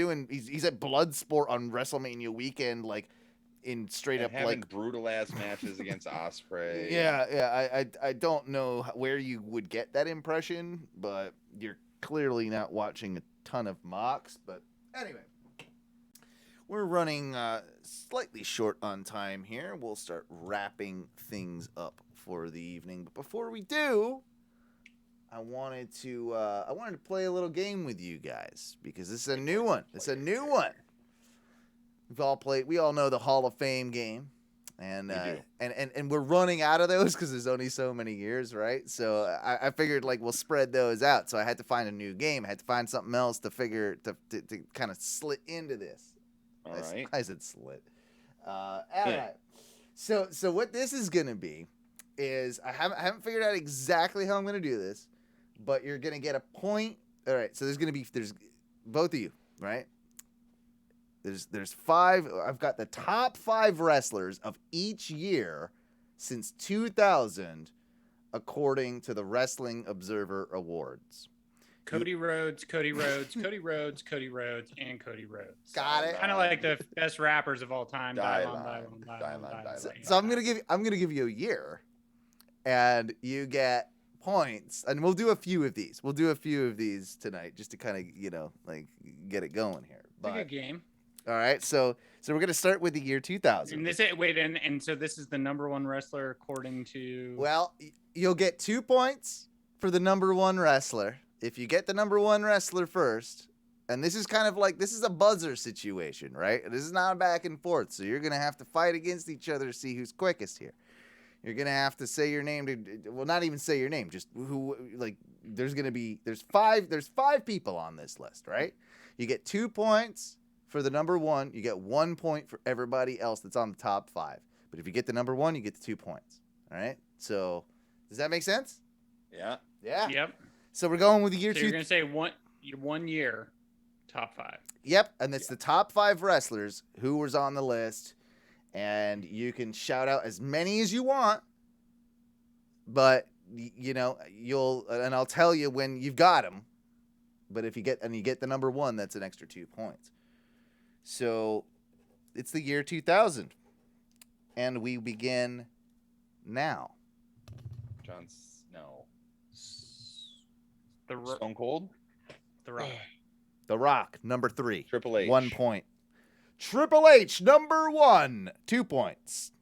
at Bloodsport on WrestleMania weekend, in straight up having brutal ass matches against Osprey. Yeah. I don't know where you would get that impression, but you're clearly not watching a ton of Mox. But anyway, we're running slightly short on time here. We'll start wrapping things up for the evening. But before we do, I wanted to play a little game with you guys because this is a new one. We all know the Hall of Fame game. And We do. and we're running out of those because there's only so many years, right? So I figured we'll spread those out. So I had to find a new game. I had to find something else to kind of slit into this. All right. I said slit. All right. So what this is gonna be is I haven't figured out exactly how I'm gonna do this, but you're gonna get a point. All right. So there's both of you, right? There's 5. I've got the top 5 wrestlers of each year since 2000, according to the Wrestling Observer Awards. Cody Rhodes, and Cody Rhodes. Got it. Kind of like the best rappers of all time. Dylon. So I'm gonna give you a year, and you get points, and we'll do a few of these. We'll do a few of these tonight, just to kind of get it going here. It's a good game. All right, so we're gonna start with the year 2000. And so this is the number 1 wrestler according to. Well, you'll get 2 points for the number 1 wrestler if you get the number 1 wrestler first. And this is kind of this is a buzzer situation, right? This is not a back and forth, so you're gonna have to fight against each other to see who's quickest here. You're gonna have to say your name not even say your name, just who there's 5 people on this list, right? You get 2 points for the number 1, you get 1 point for everybody else that's on the top 5. But if you get the number 1, you get the 2 points. All right. So does that make sense? Yeah. Yeah. Yep. So we're going with the year So 2. you're gonna say 1 year, top 5. Yep, and it's the top 5 wrestlers who was on the list, and you can shout out as many as you want, but I'll tell you when you've got them. But if you get the number 1, that's an extra 2 points. So it's the year 2000, and we begin now. Jon Snow. The Stone Cold. The Rock. The Rock, number 3. Triple H. 1 point. Triple H, number 1. 2 points.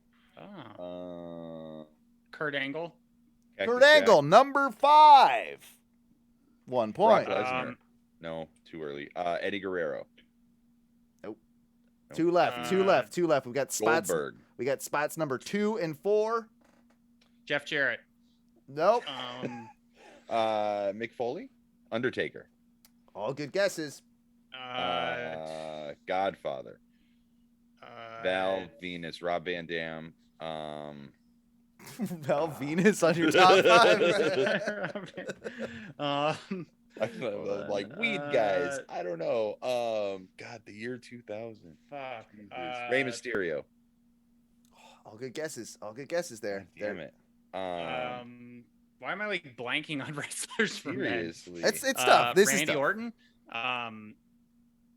Oh. Kurt Angle. Kurt Angle, number 5. 1 point. Brock Lesnar. No, too early. Eddie Guerrero. Nope. Two left. Two left. We got spots. Goldberg. We got spots number 2 and 4. Jeff Jarrett. Nope. Mick Foley. Undertaker. All good guesses. Godfather. Val Venus. Rob Van Dam. Val Venus on your top 5. Like weed guys. I don't know. God, the year 2000. Fuck. Rey Mysterio. All good guesses. All good guesses there. Damn it. Why am I like blanking on wrestlers from Seriously. It's tough. This Randy is tough. Orton.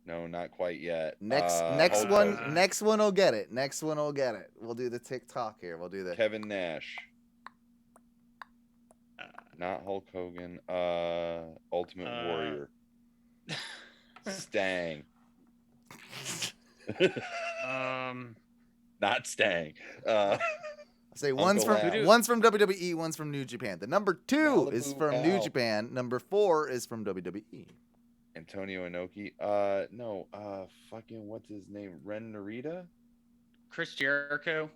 No, not quite yet. Next Hulk one. Hogan. Next one will get it. Next one will get it. We'll do the TikTok here. We'll do the Kevin Nash. Not Hulk Hogan. Ultimate Warrior. Stang. Not Stang. Say one's from Al. WWE, one's from New Japan. The number 2 is from Al. New Japan. Number 4 is from WWE. Antonio Inoki. No. Fucking what's his name? Ren Narita. Chris Jericho.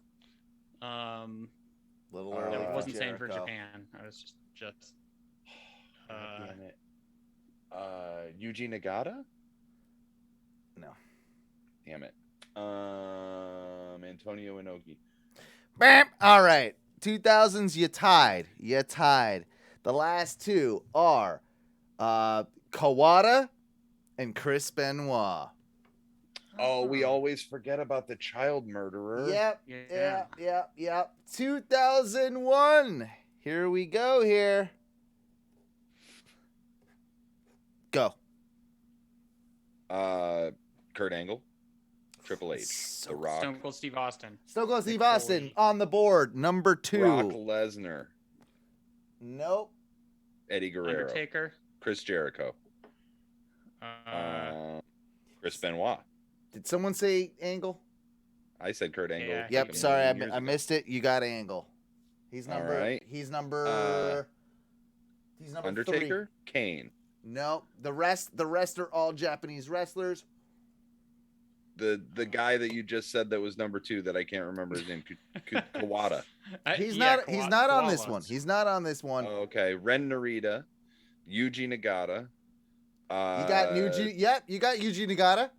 Little I early. I for wasn't saying for Jericho. Japan. I was just. Damn it. Yuji Nagata. No. Damn it. Antonio Inoki. Bam! All right. 2000s, you tied. You tied. The last 2 are Kawada and Chris Benoit. Oh, we always forget about the child murderer. Yep. 2001. Here we go here. Go. Kurt Angle. Triple H. The Rock. Stone Cold Steve Austin. Stone Cold Steve Mick Austin Foley. on the board. Number 2. Brock Lesnar. Nope. Eddie Guerrero. Undertaker. Chris Jericho. Chris Benoit. Did someone say Angle? I said Kurt Angle. Yeah. like Yep. a Sorry, million years I ago. missed it. You got Angle. He's All number. right. He's number. He's number 3. Undertaker. Kane. No, the rest are all Japanese wrestlers. The guy that you just said that was number 2 that I can't remember his name. Kawada. He's Yeah, not on this koalas. one. He's not on this one. Oh, okay. Ren Narita. Yuji Nagata. You got Yuji. Yep, you got Yuji Nagata.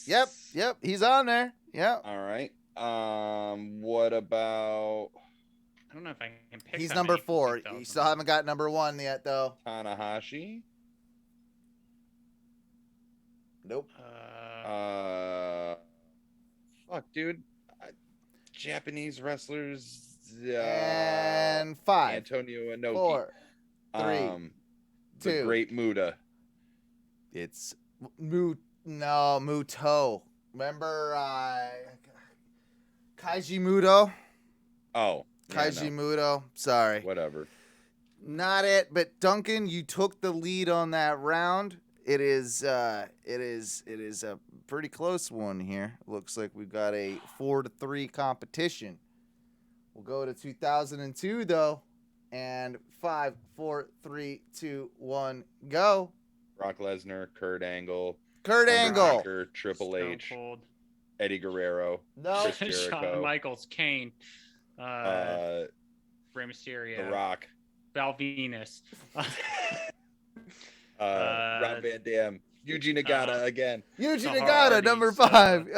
Yep, he's on there. Yep. All right. What about I don't know if I can pick. He's that number many from 4. 2000. You still haven't got number 1 yet, though. Tanahashi? Nope. Fuck, dude. Japanese wrestlers. And 5, Antonio Inoki. 4, 3. The 2. Great Muda. It's Muto. Remember Kaiji Muto? Oh. yeah, Kaiji no. Muto. Sorry. Whatever. Not it, but Duncan, you took the lead on that round. It is a pretty close one here. Looks like we've got a 4-3 competition. We'll go to 2002 though, and 5, 4, 3, 2, 1, go. Brock Lesnar, Kurt Angle, Kurt Angle. Undertaker, Triple Stone H, Cold. Eddie Guerrero, No. Chris Shawn Jericho, Michaels. Kane. Rey Mysterio. The Rock, Val Venus. Rob Van Dam, Yuji Nagata again. Yuji The Nagata, Hardys, number 5. You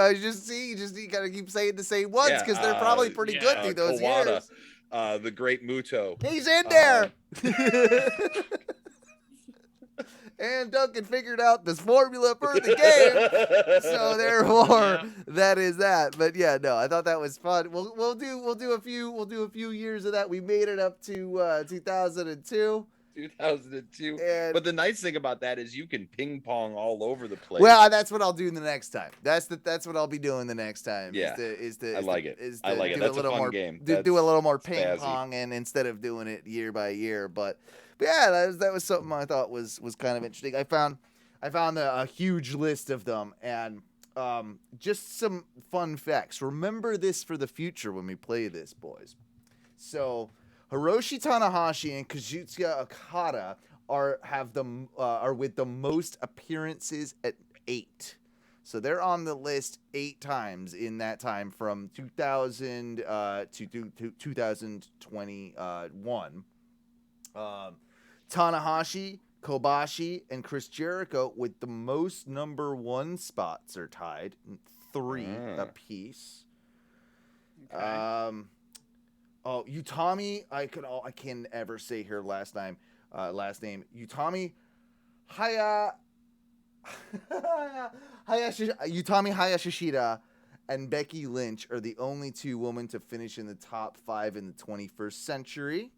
gotta keep saying the same ones Yeah, because they're probably pretty yeah. good through those Kawada, years. The Great Muto. He's in there. And Duncan figured out this formula for the game. So therefore, that is that. But yeah, no, I thought that was fun. We'll do a few years of that. We made it up to 2002. 2002. And But the nice thing about that is you can ping pong all over the place. well, that's what I'll do the next time. That's what I'll be doing the next time. Yeah. I like it. I like it. Do That's a a little fun more game. do a That's little more ping spazzy. pong, and instead of doing it year by year. But yeah, that was something I thought was kind of interesting. I found a huge list of them, and just some fun facts. Remember this for the future when we play this, boys. So Hiroshi Tanahashi and Kazuchika Okada are with the most appearances at 8. So they're on the list 8 times in that time from 2000 to 2021. Tanahashi, Kobashi, and Chris Jericho with the most number 1 spots are tied, 3 apiece. Okay. Utami, I can't ever say her last name. Utami Utami Hayashishida and Becky Lynch are the only 2 women to finish in the top 5 in the 21st century.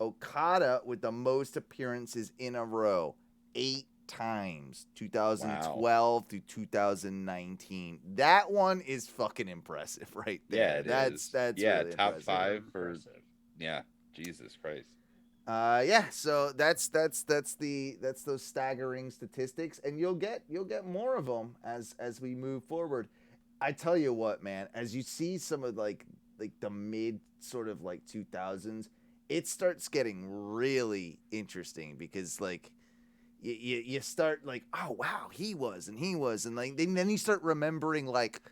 Okada with the most appearances in a row, 8 times, 2012 to 2019. That one is fucking impressive right there. That's really top impressive. 5 for Jesus Christ. So that's those staggering statistics, and you'll get more of them as we move forward. I tell you what, man, as you see some of like the mid sort of like 2000s, it starts getting really interesting because like you start like, oh wow, he was and like then you start remembering like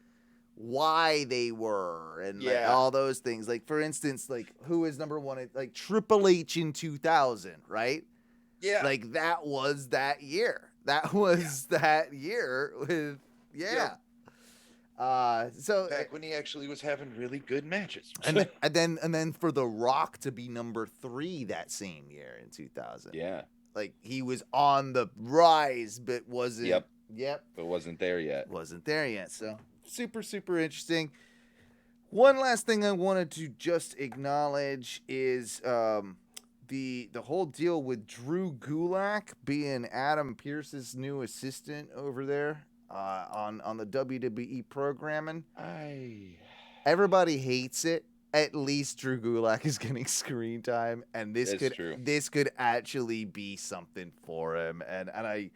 why they were and like, all those things. Like for instance, like who is number 1 like Triple H in 2000, right? Yeah. Like that was that year. That was that year with so back when he actually was having really good matches. and then for The Rock to be number 3 that same year in 2000. Yeah. Like he was on the rise but wasn't but wasn't there yet. So super, super interesting. One last thing I wanted to just acknowledge is the whole deal with Drew Gulak being Adam Pearce's new assistant over there on the WWE programming. Everybody hates it. At least Drew Gulak is getting screen time, and this could actually be something for him. And I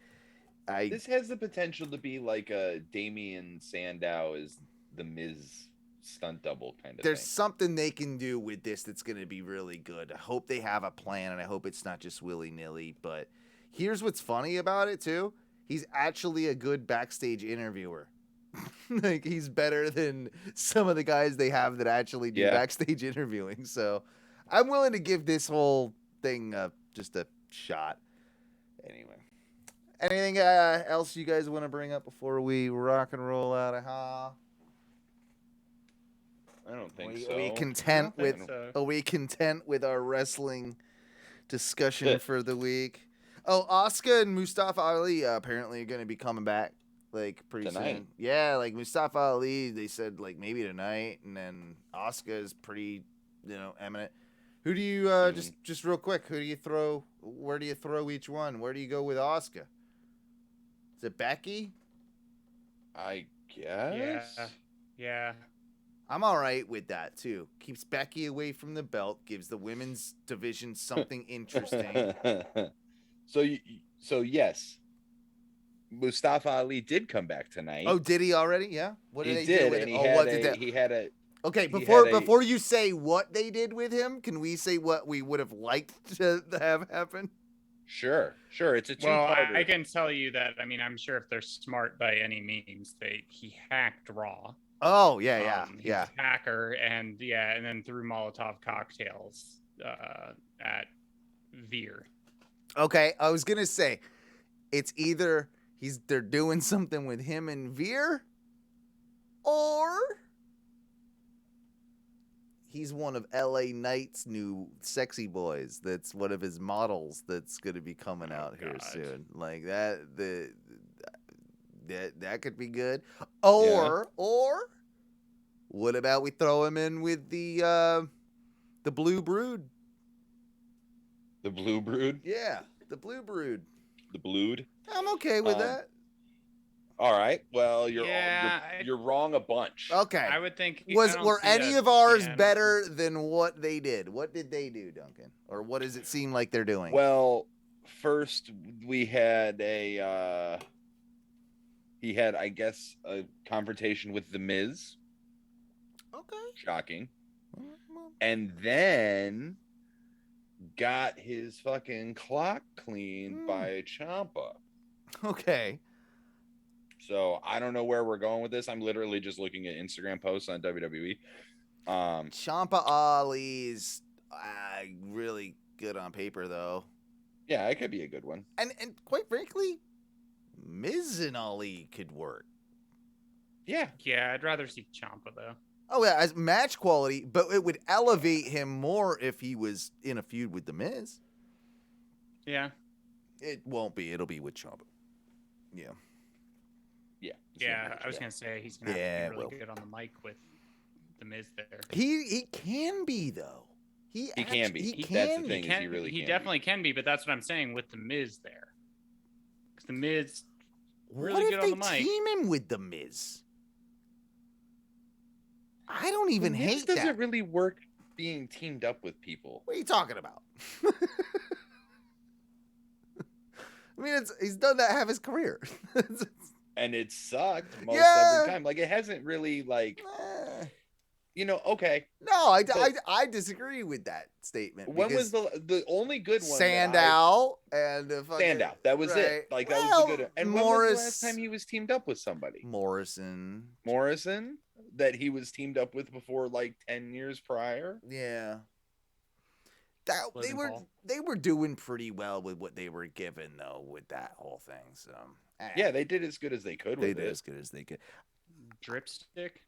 this has the potential to be like a Damian Sandow is the Miz stunt double kind of There's thing. something they can do with this that's going to be really good. I hope they have a plan, and I hope it's not just willy-nilly. But here's what's funny about it, too. He's actually a good backstage interviewer. Like, he's better than some of the guys they have that actually do backstage interviewing. So I'm willing to give this whole thing just a shot. Anyway. Anything else you guys want to bring up before we rock and roll out of here? I don't think so. Are we content with our wrestling discussion for the week? Oh, Asuka and Mustafa Ali apparently are going to be coming back like pretty soon. Yeah, like Mustafa Ali, they said like maybe tonight, and then Asuka is pretty, eminent. Who do you just real quick? Who do you throw? Where do you throw each one? Where do you go with Asuka? Is it Becky? I guess. Yeah. I'm all right with that, too. Keeps Becky away from the belt, gives the women's division something interesting. So yes, Mustafa Ali did come back tonight. Oh, did he already? Yeah. What did they do with him? He had a. Okay, before you say what they did with him, can we say what we would have liked to have happen? Sure. It's a 2-parter. Well, I can tell you that. I mean, I'm sure if they're smart by any means, he hacked Raw. Oh yeah. Hacker and then threw Molotov cocktails at Veer. Okay, I was gonna say, it's either they're doing something with him and Veer, or he's one of LA Knight's new sexy boys. That's one of his models that's going to be coming out here soon. Like that could be good. Or what about we throw him in with the Blue Brood? The Blue Brood? Yeah, the Blue Brood. The Blued? I'm okay with that. All right. Well, you're wrong a bunch. Okay. I would think. Were any of ours better than what they did? What did they do, Duncan? Or what does it seem like they're doing? Well, first we had he had, I guess, a confrontation with The Miz. Okay. Shocking. And then got his fucking clock cleaned by Ciampa. Okay. So I don't know where we're going with this. I'm literally just looking at Instagram posts on WWE. Ciampa Ali's really good on paper, though. Yeah, it could be a good one. And quite frankly, Miz and Ali could work. Yeah. Yeah, I'd rather see Ciampa though. Oh yeah, as match quality, but it would elevate him more if he was in a feud with the Miz. Yeah. It won't be. It'll be with Ciampa. Yeah. Yeah. Yeah, I was gonna say he's gonna have to be really good on the mic with the Miz there. He can be though. He can be. He That's can the be. thing. He definitely can be, but that's what I'm saying with the Miz there. Because the Miz really good on the mic. What if they team him with the Miz? I don't even hate that. Doesn't really work being teamed up with people. What are you talking about? I mean, he's done that half his career. And it sucked most every time. Like, it hasn't really, like, okay. No, I disagree with that statement. When was the only good one? Sandow and Sandow. That was it. Like, that was the good one. And when was the last time he was teamed up with somebody? Morrison? That he was teamed up with before, like, 10 years prior? Yeah. They were doing pretty well with what they were given, though, with that whole thing. So yeah, they did as good as they could. They did as good as they could. Dripstick.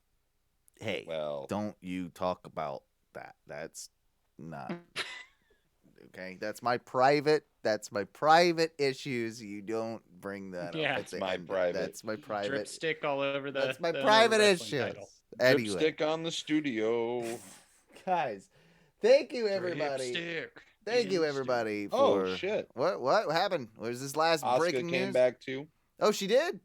Hey, don't you talk about that? That's not okay. That's my private issues. You don't bring that up. That's my private. That's my private. Dripstick all over the. That's my private issues. Anyway. Dripstick on the studio, guys. Thank you, everybody. Dripstick. Thank you, everybody. Oh shit! What happened? Where's this last Asuka breaking news? Came back too. Oh, she did.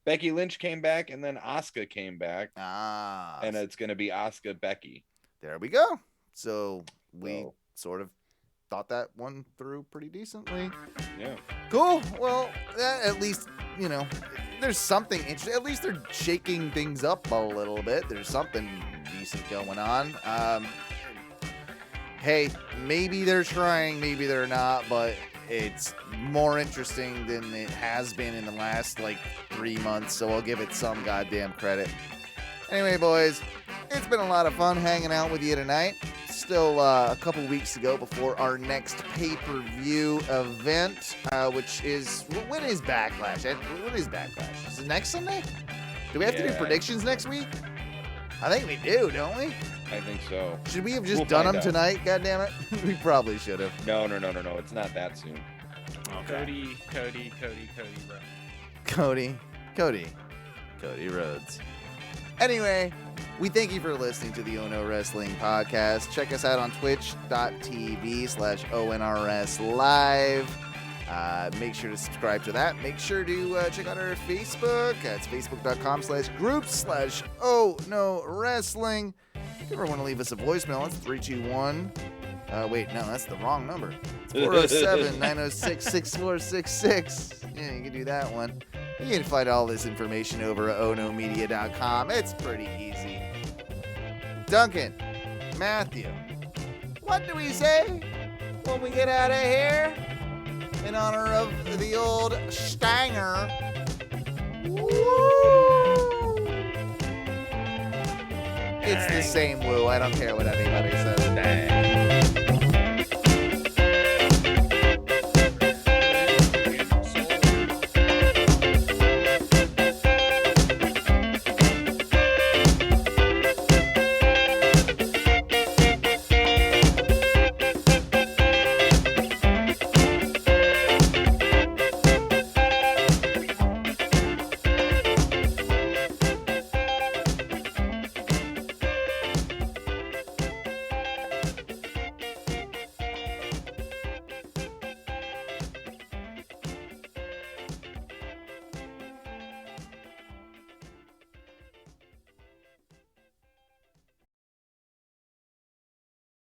Becky Lynch came back, and then Asuka came back. And it's gonna be Asuka Becky. There we go. So we sort of thought that one through pretty decently. Yeah. Cool. Well, at least there's something interesting. At least they're shaking things up a little bit. There's something decent going on. Hey, maybe they're trying, maybe they're not, but it's more interesting than it has been in the last, 3 months, so I'll give it some goddamn credit. Anyway, boys, it's been a lot of fun hanging out with you tonight. Still a couple weeks to go before our next pay-per-view event, which is... When is Backlash? When is Backlash? Is it next Sunday? Do we have to do predictions next week? I think we do, don't we? I think so. Should we have just done them tonight? God damn it! We probably should have. No. It's not that soon. Okay. Cody Rhodes. Anyway, we thank you for listening to the Ohno Wrestling Podcast. Check us out on twitch.tv/ONRS Live. Make sure to subscribe to that. Make sure to check out our Facebook. That's facebook.com/groups/Ohno Wrestling. If you ever want to leave us a voicemail, it's 321. Wait, no, that's the wrong number. It's 407-906-6466. Yeah, you can do that one. You can find all this information over at ohnomedia.com. It's pretty easy. Duncan, Matthew, what do we say when we get out of here? In honor of the old Stanger. Woo! It's the same woo. I don't care what anybody says. Dang.